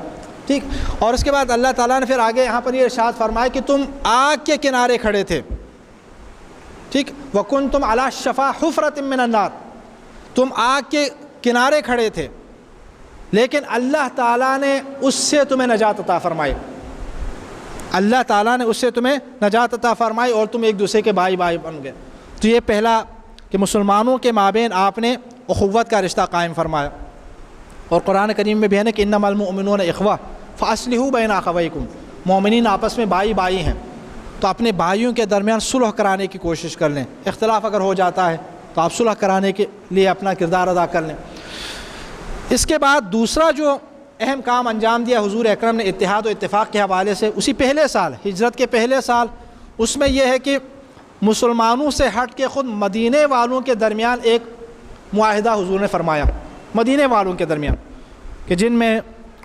ٹھیک۔ اور اس کے بعد اللہ تعالیٰ نے پھر آگے یہاں پر یہ ارشاد فرمایا کہ تم آگ کے کنارے کھڑے تھے، ٹھیک، وَكُنْتُمْ عَلَى شَفَا حُفْرَةٍ مِّنَ النَّارِ، تم آگ کے کنارے کھڑے تھے، لیکن اللہ تعالیٰ نے اس سے تمہیں نجات عطا فرمائی، اللہ تعالیٰ نے اس سے تمہیں نجات عطا فرمائی اور تم ایک دوسرے کے بھائی بھائی بن گئے۔ تو یہ پہلا کہ مسلمانوں کے مابین آپ نے اخوت کا رشتہ قائم فرمایا، اور قرآن کریم میں بھی ہے نا کہ انما المؤمنون اخوہ فاصلحوا بین اخویکم، مومنین آپس میں بھائی بھائی ہیں، تو اپنے بھائیوں کے درمیان صلح کرانے کی کوشش کر لیں، اختلاف اگر ہو جاتا ہے تو آپ صلح کرانے کے لیے اپنا کردار ادا کر لیں۔ اس کے بعد دوسرا جو اہم کام انجام دیا حضور اکرم نے اتحاد و اتفاق کے حوالے سے، اسی پہلے سال ہجرت کے پہلے سال، اس میں یہ ہے کہ مسلمانوں سے ہٹ کے خود مدینے والوں کے درمیان ایک معاہدہ حضور نے فرمایا، مدینے والوں کے درمیان، کہ جن میں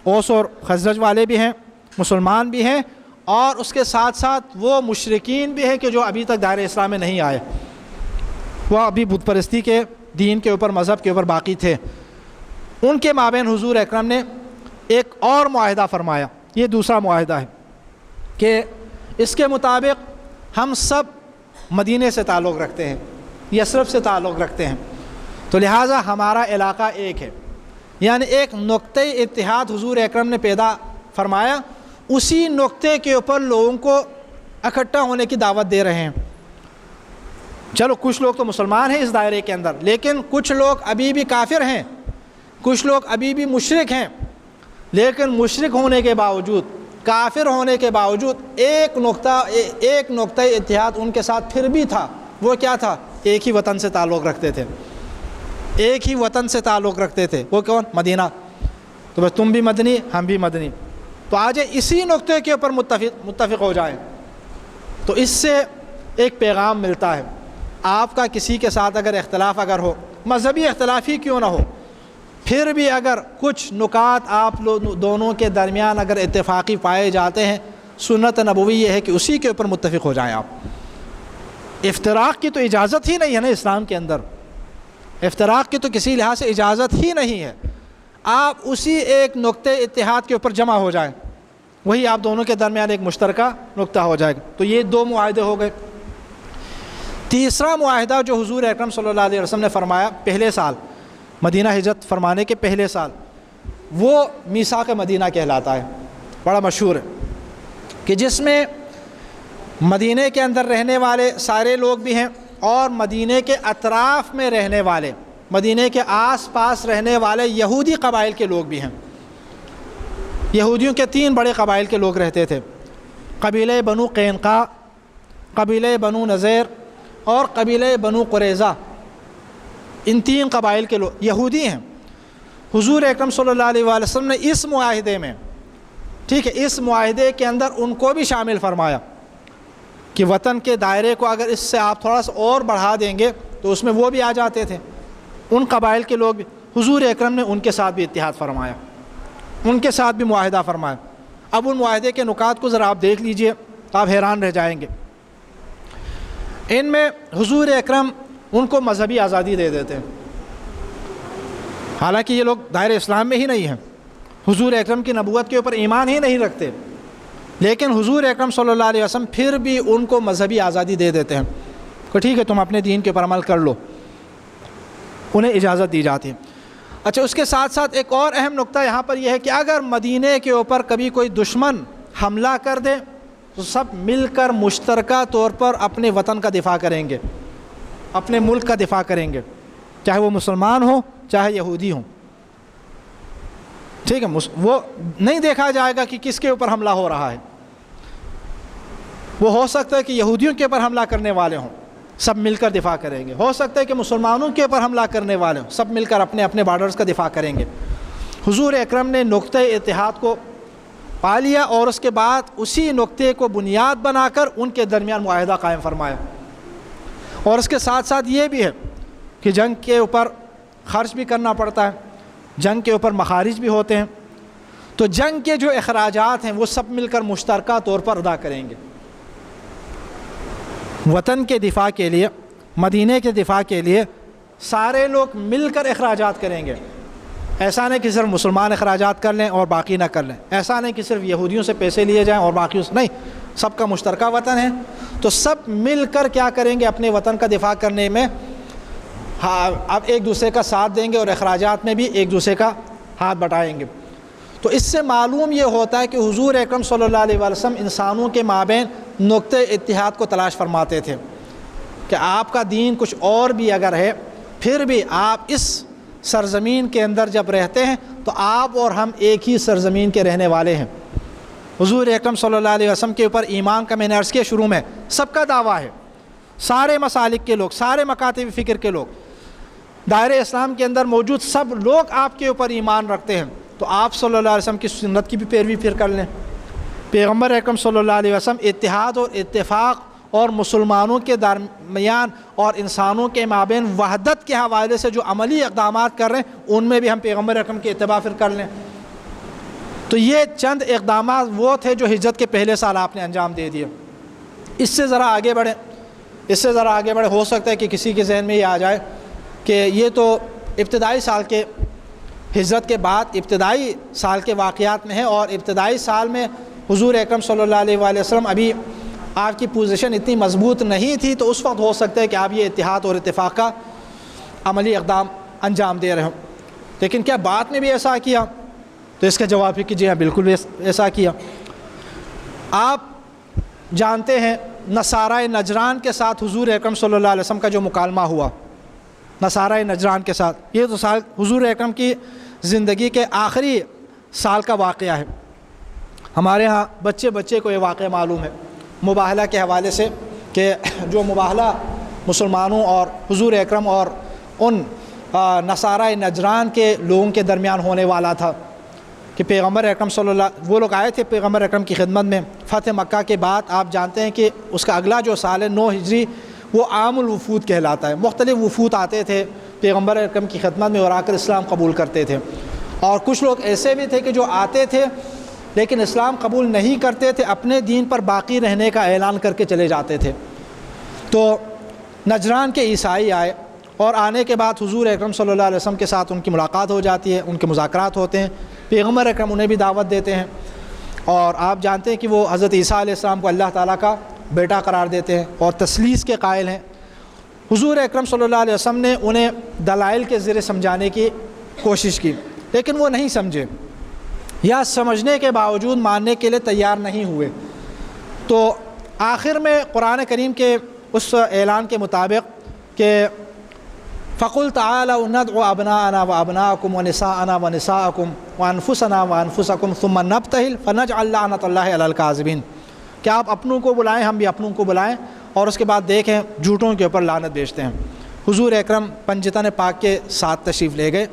اوس اور خزرج والے بھی ہیں، مسلمان بھی ہیں، اور اس کے ساتھ ساتھ وہ مشرکین بھی ہیں کہ جو ابھی تک دائرہ اسلام میں نہیں آئے، وہ ابھی بت پرستی کے دین کے اوپر، مذہب کے اوپر باقی تھے۔ ان کے مابین حضور اکرم نے ایک اور معاہدہ فرمایا، یہ دوسرا معاہدہ ہے کہ اس کے مطابق ہم سب مدینے سے تعلق رکھتے ہیں، یثرب سے تعلق رکھتے ہیں، تو لہٰذا ہمارا علاقہ ایک ہے، یعنی ایک نقطۂ اتحاد حضور اکرم نے پیدا فرمایا، اسی نقطے کے اوپر لوگوں کو اکٹھا ہونے کی دعوت دے رہے ہیں۔ چلو کچھ لوگ تو مسلمان ہیں اس دائرے کے اندر، لیکن کچھ لوگ ابھی بھی کافر ہیں، کچھ لوگ ابھی بھی مشرک ہیں، لیکن مشرک ہونے کے باوجود، کافر ہونے کے باوجود ایک نقطہ اتحاد ان کے ساتھ پھر بھی تھا۔ وہ کیا تھا؟ ایک ہی وطن سے تعلق رکھتے تھے، ایک ہی وطن سے تعلق رکھتے تھے۔ وہ کون؟ مدینہ۔ تو بس تم بھی مدنی، ہم بھی مدنی، تو آج اسی نقطے کے اوپر متفق ہو جائیں۔ تو اس سے ایک پیغام ملتا ہے، آپ کا کسی کے ساتھ اگر اختلاف اگر ہو، مذہبی اختلاف ہی کیوں نہ ہو، پھر بھی اگر کچھ نکات آپ دونوں کے درمیان اگر اتفاقی پائے جاتے ہیں، سنت نبوی یہ ہے کہ اسی کے اوپر متفق ہو جائیں آپ۔ افتراق کی تو اجازت ہی نہیں ہے نا اسلام کے اندر، افتراق کی تو کسی لحاظ سے اجازت ہی نہیں ہے، آپ اسی ایک نقطۂ اتحاد کے اوپر جمع ہو جائیں، وہی آپ دونوں کے درمیان ایک مشترکہ نقطہ ہو جائے گا۔ تو یہ دو معاہدے ہو گئے۔ تیسرا معاہدہ جو حضور اکرم صلی اللہ علیہ وسلم نے فرمایا پہلے سال، مدینہ ہجرت فرمانے کے پہلے سال، وہ میثاق مدینہ کہلاتا ہے، بڑا مشہور ہے، کہ جس میں مدینے کے اندر رہنے والے سارے لوگ بھی ہیں، اور مدینے کے اطراف میں رہنے والے، مدینے کے آس پاس رہنے والے یہودی قبائل کے لوگ بھی ہیں۔ یہودیوں کے 3 بڑے قبائل کے لوگ رہتے تھے، قبیلہ بنو قینقاع، قبیلہ بنو نذیر اور قبیلہ بنو قریظہ۔ ان 3 قبائل کے لوگ یہودی ہیں۔ حضور اکرم صلی اللہ علیہ وآلہ وسلم نے اس معاہدے میں، ٹھیک ہے، اس معاہدے کے اندر ان کو بھی شامل فرمایا کہ وطن کے دائرے کو اگر اس سے آپ تھوڑا سا اور بڑھا دیں گے تو اس میں وہ بھی آ جاتے تھے، ان قبائل کے لوگ بھی۔ حضور اکرم نے ان کے ساتھ بھی اتحاد فرمایا، ان کے ساتھ بھی معاہدہ فرمایا۔ اب ان معاہدے کے نکات کو ذرا آپ دیکھ لیجئے تو آپ حیران رہ جائیں گے۔ ان میں حضور اکرم ان کو مذہبی آزادی دے دیتے ہیں، حالانکہ یہ لوگ دائرہ اسلام میں ہی نہیں ہیں، حضور اکرم کی نبوت کے اوپر ایمان ہی نہیں رکھتے، لیکن حضور اکرم صلی اللہ علیہ وسلم پھر بھی ان کو مذہبی آزادی دے دیتے ہیں کہ ٹھیک ہے تم اپنے دین کے اوپر عمل کر لو، انہیں اجازت دی جاتی ہے۔ اچھا، اس کے ساتھ ساتھ ایک اور اہم نقطہ یہاں پر یہ ہے کہ اگر مدینے کے اوپر کبھی کوئی دشمن حملہ کر دے تو سب مل کر مشترکہ طور پر اپنے وطن کا دفاع کریں گے، اپنے ملک کا دفاع کریں گے، چاہے وہ مسلمان ہوں چاہے یہودی ہوں، ٹھیک ہے۔ وہ نہیں دیکھا جائے گا کہ کس کے اوپر حملہ ہو رہا ہے، وہ ہو سکتا ہے کہ یہودیوں کے اوپر حملہ کرنے والے ہوں، سب مل کر دفاع کریں گے، ہو سکتا ہے کہ مسلمانوں کے اوپر حملہ کرنے والے ہوں، سب مل کر اپنے اپنے بارڈرز کا دفاع کریں گے۔ حضور اکرم نے نقطۂ اتحاد کو پا لیا اور اس کے بعد اسی نقطے کو بنیاد بنا کر ان کے درمیان معاہدہ قائم فرمایا۔ اور اس کے ساتھ ساتھ یہ بھی ہے کہ جنگ کے اوپر خرچ بھی کرنا پڑتا ہے، جنگ کے اوپر مخارج بھی ہوتے ہیں، تو جنگ کے جو اخراجات ہیں وہ سب مل کر مشترکہ طور پر ادا کریں گے۔ وطن کے دفاع کے لیے، مدینے کے دفاع کے لیے سارے لوگ مل کر اخراجات کریں گے، ایسا نہیں کہ صرف مسلمان اخراجات کر لیں اور باقی نہ کر لیں، ایسا نہیں کہ صرف یہودیوں سے پیسے لیے جائیں اور باقی نہیں، سب کا مشترکہ وطن ہے، تو سب مل کر کیا کریں گے؟ اپنے وطن کا دفاع کرنے میں اب ایک دوسرے کا ساتھ دیں گے اور اخراجات میں بھی ایک دوسرے کا ہاتھ بٹائیں گے۔ تو اس سے معلوم یہ ہوتا ہے کہ حضور اکرم صلی اللہ علیہ وسلم انسانوں کے مابین نقطۂ اتحاد کو تلاش فرماتے تھے کہ آپ کا دین کچھ اور بھی اگر ہے، پھر بھی آپ اس سرزمین کے اندر جب رہتے ہیں تو آپ اور ہم ایک ہی سرزمین کے رہنے والے ہیں۔ حضور اکرم صلی اللہ علیہ وسلم کے اوپر ایمان کا میں نے عرض کیا شروع میں سب کا دعویٰ ہے، سارے مسالک کے لوگ، سارے مکاتب فکر کے لوگ، دائرہ اسلام کے اندر موجود سب لوگ آپ کے اوپر ایمان رکھتے ہیں، تو آپ صلی اللہ علیہ وسلم کی سنت کی بھی پیروی پھر کر لیں۔ پیغمبر اکرم صلی اللہ علیہ وسلم اتحاد اور اتفاق اور مسلمانوں کے درمیان اور انسانوں کے مابین وحدت کے حوالے سے جو عملی اقدامات کر رہے ہیں، ان میں بھی ہم پیغمبر اکرم کی اتباع پھر کر لیں۔ تو یہ چند اقدامات وہ تھے جو ہجرت کے پہلے سال آپ نے انجام دے دیے۔ اس سے ذرا آگے بڑھیں، ہو سکتا ہے کہ کسی کے ذہن میں یہ آ جائے کہ یہ تو ابتدائی سال کے، ہجرت کے بعد ابتدائی سال کے واقعات میں ہے، اور ابتدائی سال میں حضور اکرم صلی اللہ علیہ وآلہ وسلم ابھی آپ کی پوزیشن اتنی مضبوط نہیں تھی، تو اس وقت ہو سکتا ہے کہ آپ یہ اتحاد اور اتفاق کا عملی اقدام انجام دے رہے ہوں، لیکن کیا بعد میں بھی ایسا کیا؟ تو اس کا جواب ہے کہ جی ہاں، بالکل ایسا کیا۔ آپ جانتے ہیں نصارہ نجران کے ساتھ حضور اکرم صلی اللہ علیہ وسلم کا جو مکالمہ ہوا، نصارہ نجران کے ساتھ، یہ تو سال حضور اکرم کی زندگی کے آخری سال کا واقعہ ہے۔ ہمارے ہاں بچے کو یہ واقعہ معلوم ہے مباہلہ کے حوالے سے، کہ جو مباہلہ مسلمانوں اور حضور اکرم اور ان نصارہ نجران کے لوگوں کے درمیان ہونے والا تھا، کہ پیغمبر اکرم صلی اللہ، وہ لوگ آئے تھے پیغمبر اکرم کی خدمت میں فتح مکہ کے بعد۔ آپ جانتے ہیں کہ اس کا اگلا جو سال ہے 9 ہجری، وہ عام الوفود کہلاتا ہے۔ مختلف وفود آتے تھے پیغمبر اکرم کی خدمت میں اور آ کر اسلام قبول کرتے تھے، اور کچھ لوگ ایسے بھی تھے کہ جو آتے تھے لیکن اسلام قبول نہیں کرتے تھے، اپنے دین پر باقی رہنے کا اعلان کر کے چلے جاتے تھے۔ تو نجران کے عیسائی آئے، اور آنے کے بعد حضور اکرم صلی اللہ علیہ وسلم کے ساتھ ان کی ملاقات ہو جاتی ہے، ان کے مذاکرات ہوتے ہیں، پیغمبر اکرم انہیں بھی دعوت دیتے ہیں، اور آپ جانتے ہیں کہ وہ حضرت عیسیٰ علیہ السلام کو اللہ تعالیٰ کا بیٹا قرار دیتے ہیں اور تثلیث کے قائل ہیں۔ حضور اکرم صلی اللہ علیہ وسلم نے انہیں دلائل کے ذریعے سمجھانے کی کوشش کی، لیکن وہ نہیں سمجھے، یا سمجھنے کے باوجود ماننے کے لیے تیار نہیں ہوئے۔ تو آخر میں قرآن کریم کے اس اعلان کے مطابق کہ فَقُلْ تَعَالَوْا نَدْعُ أَبْنَاءَنَا وَأَبْنَاءَكُمْ وَنِسَاءَنَا وَنِسَاءَكُمْ وَأَنفُسَنَا وَأَنفُسَكُمْ ثُمَّ نَبْتَهِلْ فَنَجْعَلْ لَعْنَةَ اللَّهِ عَلَى الْكَاذِبِينَ، کہ آپ اپنوں کو بلائیں، ہم بھی اپنوں کو بلائیں، اور اس کے بعد دیکھیں جھوٹوں کے اوپر لعنت بھیجتے ہیں۔ حضور اکرم پنجتن پاک کے ساتھ تشریف لے گئے،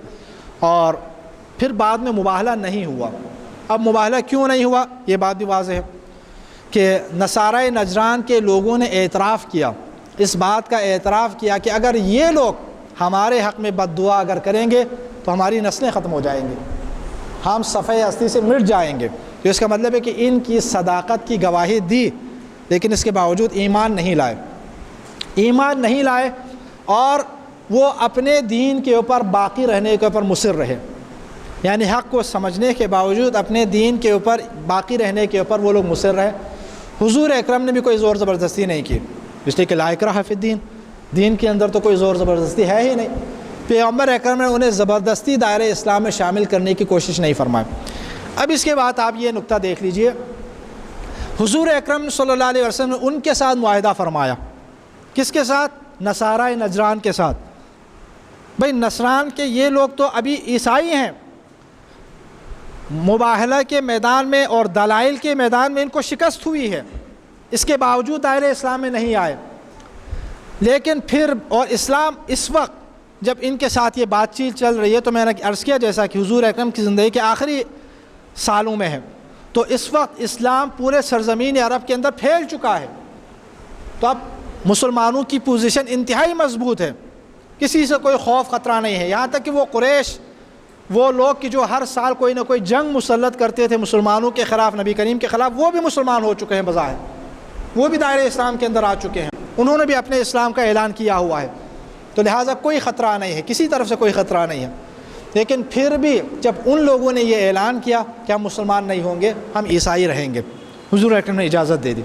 اور پھر بعد میں مباہلہ نہیں ہوا۔ اب مباہلہ کیوں نہیں ہوا یہ بات بھی واضح ہے کہ نصارہ نجران کے لوگوں نے اعتراف کیا، اس بات کا اعتراف کیا کہ اگر یہ لوگ ہمارے حق میں بد دعا اگر کریں گے تو ہماری نسلیں ختم ہو جائیں گی، ہم صفحہ ہستی سے مٹ جائیں گے۔ تو اس کا مطلب ہے کہ ان کی صداقت کی گواہی دی، لیکن اس کے باوجود ایمان نہیں لائے، اور وہ اپنے دین کے اوپر باقی رہنے کے اوپر مصر رہے، یعنی حق کو سمجھنے کے باوجود اپنے دین کے اوپر باقی رہنے کے اوپر وہ لوگ مصر رہے۔ حضور اکرم نے بھی کوئی زور زبردستی نہیں کی، اس لیے کہ لا اکراہ فی الدین، دین کے اندر تو کوئی زور زبردستی ہے ہی نہیں۔ پیغمبر اکرم نے انہیں زبردستی دائرہ اسلام میں شامل کرنے کی کوشش نہیں فرمائی۔ اب اس کے بعد آپ یہ نقطہ دیکھ لیجئے، حضور اکرم صلی اللہ علیہ وسلم نے ان کے ساتھ معاہدہ فرمایا، کس کے ساتھ؟ نصارہ نجران کے ساتھ۔ بھئی نصران کے یہ لوگ تو ابھی عیسائی ہیں، مباہلہ کے میدان میں اور دلائل کے میدان میں ان کو شکست ہوئی ہے، اس کے باوجود دائرہ اسلام میں نہیں آئے۔ لیکن پھر اور اسلام اس وقت جب ان کے ساتھ یہ بات چیت چل رہی ہے، تو میں نے عرض کیا جیسا کہ حضور اکرم کی زندگی کے آخری سالوں میں ہے، تو اس وقت اسلام پورے سرزمین عرب کے اندر پھیل چکا ہے، تو اب مسلمانوں کی پوزیشن انتہائی مضبوط ہے، کسی سے کوئی خوف خطرہ نہیں ہے۔ یہاں تک کہ وہ قریش، وہ لوگ کہ جو ہر سال کوئی نہ کوئی جنگ مسلط کرتے تھے مسلمانوں کے خلاف، نبی کریم کے خلاف، وہ بھی مسلمان ہو چکے ہیں بظاہر، وہ بھی دائرہ اسلام کے اندر آ چکے ہیں، انہوں نے بھی اپنے اسلام کا اعلان کیا ہوا ہے، تو لہٰذا کوئی خطرہ نہیں ہے، کسی طرف سے کوئی خطرہ نہیں ہے۔ لیکن پھر بھی جب ان لوگوں نے یہ اعلان کیا کہ ہم مسلمان نہیں ہوں گے، ہم عیسائی رہیں گے، حضور اکرم نے اجازت دے دی۔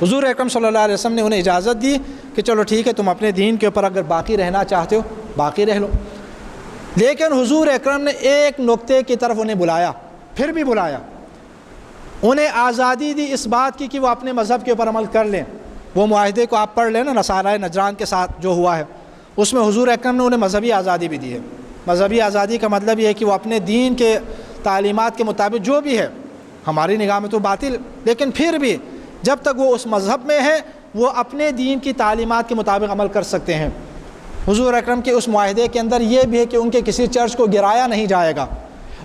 حضور اکرم صلی اللہ علیہ وسلم نے انہیں اجازت دی کہ چلو ٹھیک ہے، تم اپنے دین کے اوپر اگر باقی رہنا چاہتے ہو باقی رہ لو۔ لیکن حضور اکرم نے ایک نقطے کی طرف انہیں بلایا، پھر بھی بلایا، انہیں آزادی دی اس بات کی کہ وہ اپنے مذہب کے اوپر عمل کر لیں۔ وہ معاہدے کو آپ پڑھ لیں نا، نصارہ نجران کے ساتھ جو ہوا ہے، اس میں حضور اکرم نے انہیں مذہبی آزادی بھی دی ہے۔ مذہبی آزادی کا مطلب یہ ہے کہ وہ اپنے دین کے تعلیمات کے مطابق جو بھی ہے، ہماری نگاہ میں تو باطل، لیکن پھر بھی جب تک وہ اس مذہب میں ہے وہ اپنے دین کی تعلیمات کے مطابق عمل کر سکتے ہیں۔ حضور اکرم کے اس معاہدے کے اندر یہ بھی ہے کہ ان کے کسی چرچ کو گرایا نہیں جائے گا،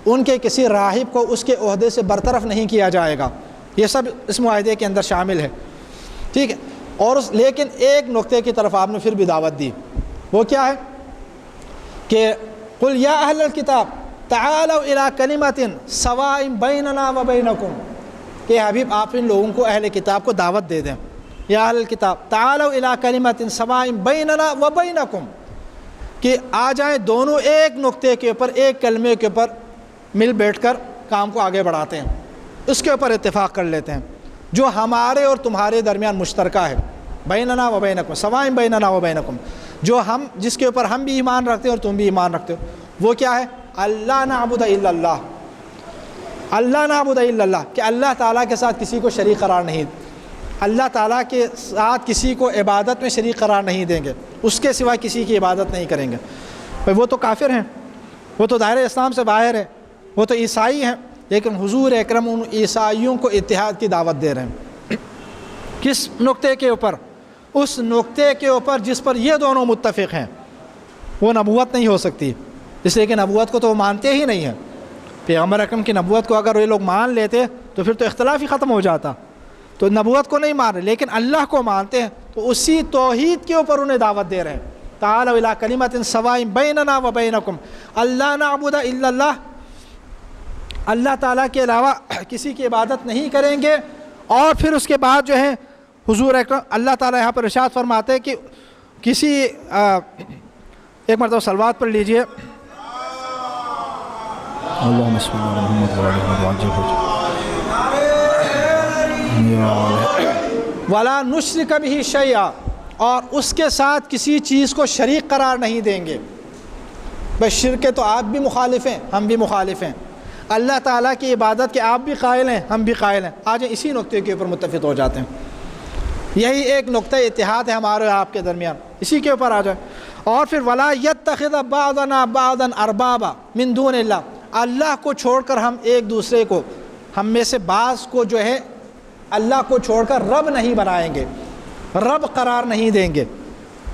ان کے کسی راہب کو اس کے عہدے سے برطرف نہیں کیا جائے گا، یہ سب اس معاہدے کے اندر شامل ہے، ٹھیک ہے۔ اور لیکن ایک نقطے کی طرف آپ نے پھر بھی دعوت دی، وہ کیا ہے کہ قل یا اہل الکتاب تعالوا الی کلمۃ سواء بیننا و بینکم، کہ حبیب آپ ان لوگوں کو، اہل کتاب کو دعوت دے دیں، یا اہل الکتاب تعالوا الی کلمۃ سواء بیننا و بینکم، کہ آ جائیں دونوں ایک نقطے کے اوپر، ایک کلمے کے اوپر مل بیٹھ کر کام کو آگے بڑھاتے ہیں، اس کے اوپر اتفاق کر لیتے ہیں جو ہمارے اور تمہارے درمیان مشترکہ ہے، بیننا و بینکم سواء بیننا و بینکم، جو ہم جس کے اوپر ہم بھی ایمان رکھتے ہیں اور تم بھی ایمان رکھتے ہو، وہ کیا ہے؟ اللہ نعبد الا اللہ، اللہ نعبد الا اللہ، کہ اللہ تعالیٰ کے ساتھ کسی کو شریک قرار نہیں، اللہ تعالیٰ کے ساتھ کسی کو عبادت میں شریک قرار نہیں دیں گے، اس کے سوا کسی کی عبادت نہیں کریں گے۔ بھائی وہ تو کافر ہیں، وہ تو دائرہ اسلام سے باہر ہے، وہ تو عیسائی ہیں، لیکن حضور اکرم ان عیسائیوں کو اتحاد کی دعوت دے رہے ہیں۔ کس نقطے کے اوپر؟ اس نقطے کے اوپر جس پر یہ دونوں متفق ہیں، وہ نبوت نہیں ہو سکتی، اس لیے کہ نبوت کو تو وہ مانتے ہی نہیں ہیں۔ پیغمبر اکرم کی نبوت کو اگر یہ لوگ مان لیتے تو پھر تو اختلاف ہی ختم ہو جاتا، تو نبوت کو نہیں مان رہے لیکن اللہ کو مانتے ہیں، تو اسی توحید کے اوپر انہیں دعوت دے رہے ہیں۔ تعالوا الی کلمۃ سواء بیننا و بینکم اللہ نعبد الا اللہ، اللہ تعالیٰ کے علاوہ کسی کی عبادت نہیں کریں گے۔ اور پھر اس کے بعد جو ہے حضور اکرم اللہ تعالیٰ یہاں پر ارشاد فرماتے ہیں کہ کسی ایک مرتبہ صلوات پڑھ لیجئے، اللہم صل علی محمد ولا نشرک بہ شیئا، اور اس کے ساتھ کسی چیز کو شریک قرار نہیں دیں گے۔ بس شرک تو آپ بھی مخالف ہیں، ہم بھی مخالف ہیں، اللہ تعالیٰ کی عبادت کے آپ بھی قائل ہیں، ہم بھی قائل ہیں، آج اسی نقطے کے اوپر متفق ہو جاتے ہیں۔ یہی ایک نقطہ اتحاد ہے ہمارے آپ کے درمیان، اسی کے اوپر آ جائے۔ اور پھر ولا یتخذ بعضنا بعضا اربابا من دون اللہ، اللہ کو چھوڑ کر ہم ایک دوسرے کو، ہم میں سے بعض کو جو ہے اللہ کو چھوڑ کر رب نہیں بنائیں گے، رب قرار نہیں دیں گے۔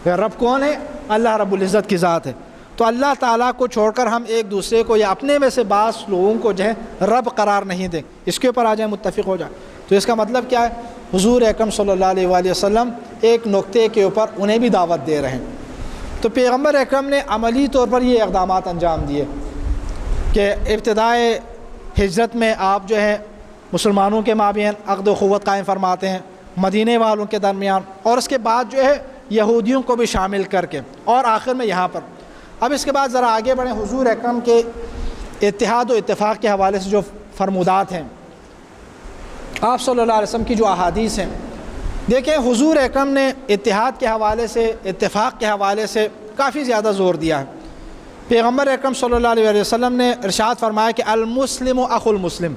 رب کون ہے؟ اللہ رب العزت کی ذات ہے، تو اللہ تعالیٰ کو چھوڑ کر ہم ایک دوسرے کو یا اپنے میں سے بعض لوگوں کو جو ہے رب قرار نہیں دیں، اس کے اوپر آ جائیں، متفق ہو جائیں۔ تو اس کا مطلب کیا ہے؟ حضور اکرم صلی اللہ علیہ وآلہ وسلم ایک نقطے کے اوپر انہیں بھی دعوت دے رہے ہیں۔ تو پیغمبر اکرم نے عملی طور پر یہ اقدامات انجام دیے کہ ابتدائے ہجرت میں آپ جو ہے مسلمانوں کے مابین عقد و اخوت قائم فرماتے ہیں مدینے والوں کے درمیان، اور اس کے بعد جو ہے یہودیوں کو بھی شامل کر کے، اور آخر میں یہاں پر اب اس کے بعد ذرا آگے بڑھیں۔ حضور اکرم کے اتحاد و اتفاق کے حوالے سے جو فرمودات ہیں، آپ صلی اللہ علیہ وسلم کی جو احادیث ہیں، دیکھیں حضور اکرم نے اتحاد کے حوالے سے، اتفاق کے حوالے سے کافی زیادہ زور دیا ہے۔ پیغمبر اکرم صلی اللہ علیہ وسلم نے ارشاد فرمایا کہ المسلم اخو المسلم،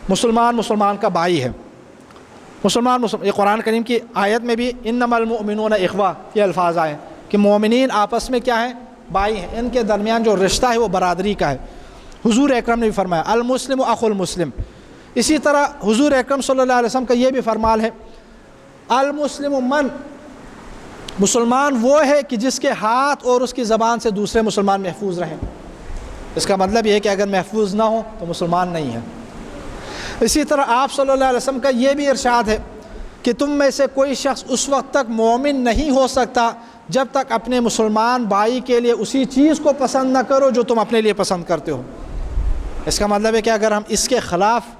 مسلمان مسلمان کا بھائی ہے، مسلمان یہ قرآن کریم کی آیت میں بھی انما المؤمنون اخوہ یہ الفاظ آئے کہ مومنین آپس میں کیا ہیں؟ بھائی ہیں، ان کے درمیان جو رشتہ ہے وہ برادری کا ہے۔ حضور اکرم نے بھی فرمایا المسلم اخو المسلم۔ اسی طرح حضور اکرم صلی اللہ علیہ وسلم کا یہ بھی فرمان ہے المسلم من، مسلمان وہ ہے کہ جس کے ہاتھ اور اس کی زبان سے دوسرے مسلمان محفوظ رہیں۔ اس کا مطلب یہ ہے کہ اگر محفوظ نہ ہو تو مسلمان نہیں ہے۔ اسی طرح آپ صلی اللہ علیہ وسلم کا یہ بھی ارشاد ہے کہ تم میں سے کوئی شخص اس وقت تک مومن نہیں ہو سکتا جب تک اپنے مسلمان بھائی کے لیے اسی چیز کو پسند نہ کرو جو تم اپنے لیے پسند کرتے ہو۔ اس کا مطلب ہے کہ اگر ہم اس کے خلاف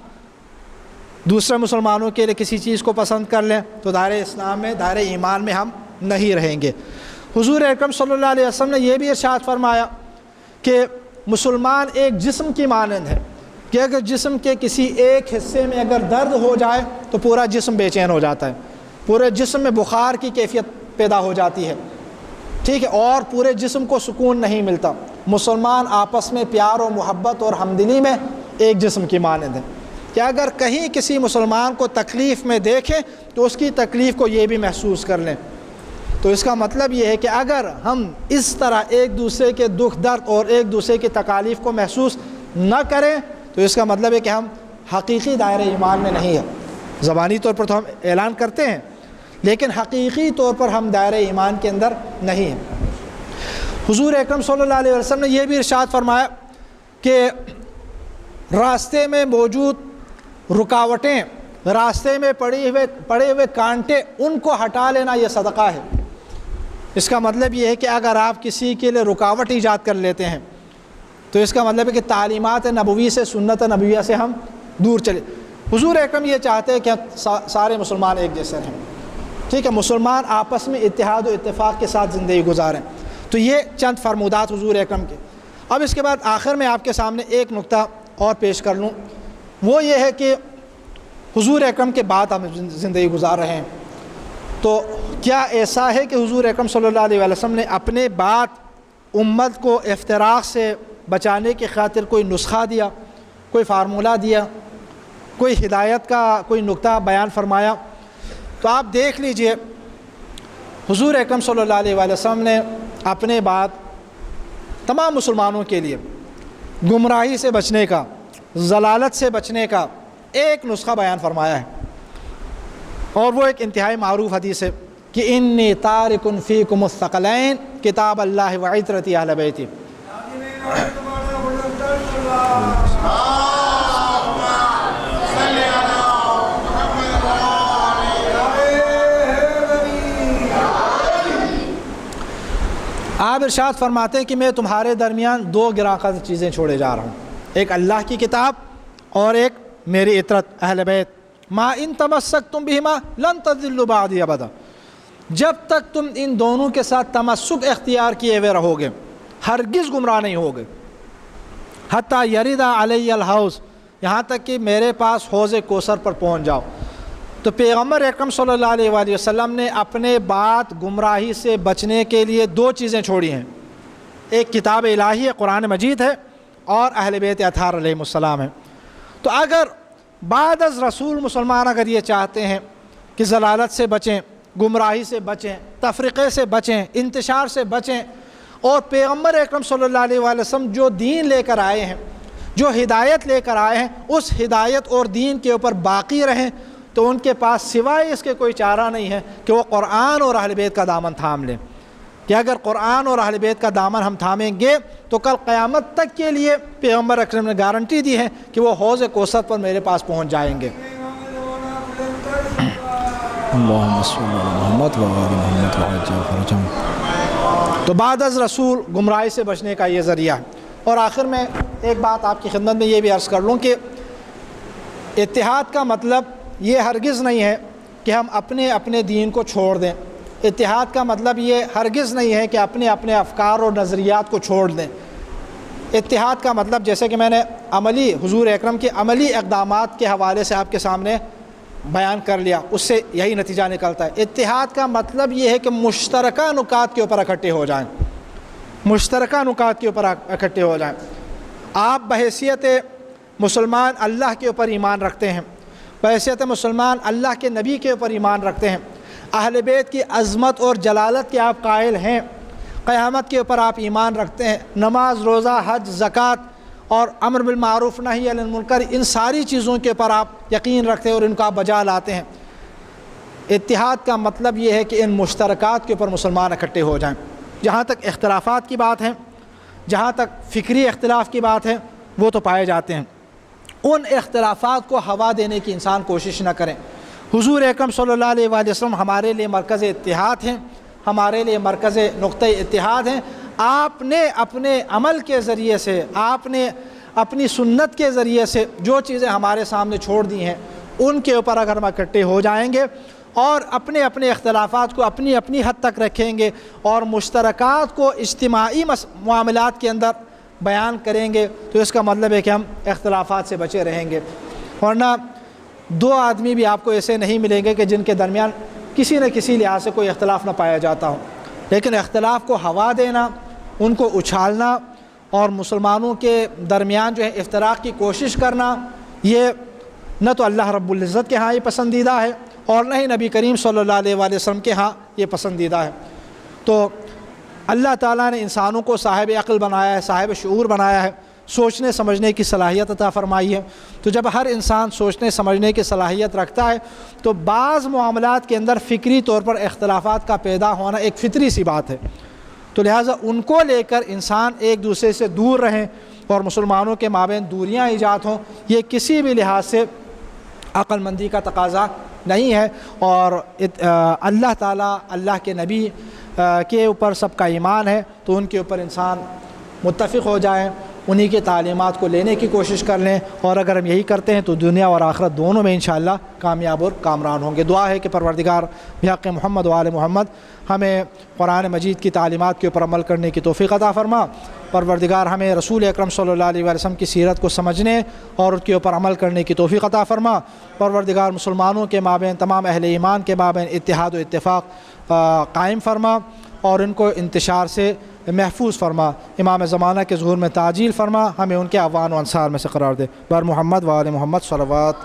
دوسرے مسلمانوں کے لیے کسی چیز کو پسند کر لیں تو دائرہ اسلام میں، دائرہ ایمان میں ہم نہیں رہیں گے۔ حضور اکرم صلی اللہ علیہ وسلم نے یہ بھی ارشاد فرمایا کہ مسلمان ایک جسم کی مانند ہے کہ اگر جسم کے کسی ایک حصے میں اگر درد ہو جائے تو پورا جسم بے چین ہو جاتا ہے، پورے جسم میں بخار کی کیفیت پیدا ہو جاتی ہے، ٹھیک ہے، اور پورے جسم کو سکون نہیں ملتا۔ مسلمان آپس میں پیار و محبت اور ہمدلی میں ایک جسم کی مانند ہیں کہ اگر کہیں کسی مسلمان کو تکلیف میں دیکھیں تو اس کی تکلیف کو یہ بھی محسوس کر لیں۔ تو اس کا مطلب یہ ہے کہ اگر ہم اس طرح ایک دوسرے کے دکھ درد اور ایک دوسرے کی تکالیف کو محسوس نہ کریں تو اس کا مطلب ہے کہ ہم حقیقی دائرۂ ایمان میں نہیں ہیں۔ زبانی طور پر تو ہم اعلان کرتے ہیں لیکن حقیقی طور پر ہم دائرۂ ایمان کے اندر نہیں ہیں۔ حضور اکرم صلی اللہ علیہ وسلم نے یہ بھی ارشاد فرمایا کہ راستے میں موجود رکاوٹیں، راستے میں پڑے ہوئے کانٹے، ان کو ہٹا لینا یہ صدقہ ہے۔ اس کا مطلب یہ ہے کہ اگر آپ کسی کے لیے رکاوٹ ایجاد کر لیتے ہیں تو اس کا مطلب ہے کہ تعلیمات نبوی سے، سنت نبویہ سے ہم دور چلے۔ حضور اکرم یہ چاہتے ہیں کہ سارے مسلمان ایک جیسے رہیں، ٹھیک ہے، مسلمان آپس میں اتحاد و اتفاق کے ساتھ زندگی گزاریں۔ تو یہ چند فرمودات حضور اکرم کے۔ اب اس کے بعد آخر میں آپ کے سامنے ایک نقطہ اور پیش کر لوں، وہ یہ ہے کہ حضور اکرم کے بعد ہم زندگی گزار رہے ہیں تو کیا ایسا ہے کہ حضور اکرم صلی اللہ علیہ وسلم نے اپنے بعد امت کو افتراق سے بچانے کی خاطر کوئی نسخہ دیا، کوئی فارمولہ دیا، کوئی ہدایت کا کوئی نقطہ بیان فرمایا؟ تو آپ دیکھ لیجئے حضور اکرم صلی اللہ علیہ وسلم نے اپنے بعد تمام مسلمانوں کے لیے گمراہی سے بچنے کا، ضلالت سے بچنے کا ایک نسخہ بیان فرمایا ہے، اور وہ ایک انتہائی معروف حدیث ہے کہ انی تارک فیکم الثقلین کتاب اللہ و عترتی اہل بیتی۔ آپ ارشاد فرماتے ہیں کہ میں تمہارے درمیان دو گراں قدر چیزیں چھوڑے جا رہا ہوں، ایک اللہ کی کتاب اور ایک میری عطرت اہل بیت۔ ما ان تمسکتم بہما لن تضلوا بعدی ابدا، جب تک تم ان دونوں کے ساتھ تمسک اختیار کیے ہوئے رہو گے ہرگز گمراہ نہیں ہوگے۔ حتیٰ یرد علی الحوض، یہاں تک کہ میرے پاس حوض کوثر پر پہنچ جاؤ۔ تو پیغمبر اکرم صلی اللہ علیہ وآلہ وسلم نے اپنے بعد گمراہی سے بچنے کے لیے دو چیزیں چھوڑی ہیں، ایک کتاب الہی ہے، قرآن مجید ہے، اور اہل بیت اطہار علیہم السلام ہے۔ تو اگر بعد از رسول مسلمان اگر یہ چاہتے ہیں کہ ضلالت سے بچیں، گمراہی سے بچیں، تفرقے سے بچیں، انتشار سے بچیں، اور پیغمبر اکرم صلی اللہ علیہ وآلہ وسلم جو دین لے کر آئے ہیں، جو ہدایت لے کر آئے ہیں، اس ہدایت اور دین کے اوپر باقی رہیں، تو ان کے پاس سوائے اس کے کوئی چارہ نہیں ہے کہ وہ قرآن اور اہل بیت کا دامن تھام لیں، کہ اگر قرآن اور اہل بیت کا دامن ہم تھامیں گے تو کل قیامت تک کے لیے پیغمبر اکرم نے گارنٹی دی ہے کہ وہ حوض کوثر پر میرے پاس پہنچ جائیں گے۔ اللہم صلی علی محمد و آل محمد وعجل فرجہم۔ تو بعد از رسول گمراہی سے بچنے کا یہ ذریعہ ہے۔ اور آخر میں ایک بات آپ کی خدمت میں یہ بھی عرض کر لوں کہ اتحاد کا مطلب یہ ہرگز نہیں ہے کہ ہم اپنے اپنے دین کو چھوڑ دیں، اتحاد کا مطلب یہ ہرگز نہیں ہے کہ اپنے اپنے افکار اور نظریات کو چھوڑ دیں۔ اتحاد کا مطلب جیسے کہ میں نے عملی حضور اکرم کے عملی اقدامات کے حوالے سے آپ کے سامنے بیان کر لیا، اس سے یہی نتیجہ نکلتا ہے۔ اتحاد کا مطلب یہ ہے کہ مشترکہ نکات کے اوپر اکٹھے ہو جائیں، مشترکہ نکات کے اوپر اکٹھے ہو جائیں۔ آپ بحیثیت مسلمان اللہ کے اوپر ایمان رکھتے ہیں، بحیثیت مسلمان اللہ کے نبی کے اوپر ایمان رکھتے ہیں، اہل بیت کی عظمت اور جلالت کے آپ قائل ہیں، قیامت کے اوپر آپ ایمان رکھتے ہیں، نماز، روزہ، حج، زکوٰۃ اور امر بالمعروف نہی عن المنکر، ان ساری چیزوں کے اوپر آپ یقین رکھتے ہیں اور ان کو آپ بجا لاتے ہیں۔ اتحاد کا مطلب یہ ہے کہ ان مشترکات کے اوپر مسلمان اکٹھے ہو جائیں۔ جہاں تک اختلافات کی بات ہے، جہاں تک فکری اختلاف کی بات ہے، وہ تو پائے جاتے ہیں، ان اختلافات کو ہوا دینے کی انسان کوشش نہ کریں۔ حضور اکرم صلی اللہ علیہ وآلہ وسلم ہمارے لیے مرکز اتحاد ہیں، ہمارے لیے مرکز نقطہ اتحاد ہیں۔ آپ نے اپنے عمل کے ذریعے سے، آپ نے اپنی سنت کے ذریعے سے جو چیزیں ہمارے سامنے چھوڑ دی ہیں، ان کے اوپر اگر ہم اکٹھے ہو جائیں گے اور اپنے اپنے اختلافات کو اپنی اپنی حد تک رکھیں گے اور مشترکات کو اجتماعی معاملات کے اندر بیان کریں گے، تو اس کا مطلب ہے کہ ہم اختلافات سے بچے رہیں گے۔ ورنہ دو آدمی بھی آپ کو ایسے نہیں ملیں گے کہ جن کے درمیان کسی نہ کسی لحاظ سے کوئی اختلاف نہ پایا جاتا ہو، لیکن اختلاف کو ہوا دینا، ان کو اچھالنا، اور مسلمانوں کے درمیان جو ہے افتراق کی کوشش کرنا، یہ نہ تو اللہ رب العزت کے ہاں یہ پسندیدہ ہے اور نہ ہی نبی کریم صلی اللہ علیہ وآلہ وسلم کے ہاں یہ پسندیدہ ہے۔ تو اللہ تعالیٰ نے انسانوں کو صاحب عقل بنایا ہے، صاحب شعور بنایا ہے، سوچنے سمجھنے کی صلاحیت عطا فرمائی ہے۔ تو جب ہر انسان سوچنے سمجھنے کی صلاحیت رکھتا ہے تو بعض معاملات کے اندر فکری طور پر اختلافات کا پیدا ہونا ایک فطری سی بات ہے، تو لہٰذا ان کو لے کر انسان ایک دوسرے سے دور رہیں اور مسلمانوں کے مابین دوریاں ایجاد ہوں، یہ کسی بھی لحاظ سے عقل مندی کا تقاضا نہیں ہے۔ اور اللہ تعالیٰ، اللہ کے نبی کے اوپر سب کا ایمان ہے، تو ان کے اوپر انسان متفق ہو جائیں، انہی کی تعلیمات کو لینے کی کوشش کر لیں، اور اگر ہم یہی کرتے ہیں تو دنیا اور آخرت دونوں میں انشاءاللہ کامیاب اور کامران ہوں گے۔ دعا ہے کہ پروردگار بحق محمد و آل محمد ہمیں قرآن مجید کی تعلیمات کے اوپر عمل کرنے کی توفیق عطا فرما۔ پروردگار ہمیں رسول اکرم صلی اللہ علیہ وسلم کی سیرت کو سمجھنے اور اس کے اوپر عمل کرنے کی توفیق عطا فرما۔ پروردگار مسلمانوں کے مابین، تمام اہل ایمان کے مابین اتحاد و اتفاق قائم فرما اور ان کو انتشار سے محفوظ فرما۔ امام زمانہ کے ظہور میں تعجیل فرما، ہمیں ان کے اعوان و انصار میں سے قرار دے۔ بر محمد و آل محمد صلوات۔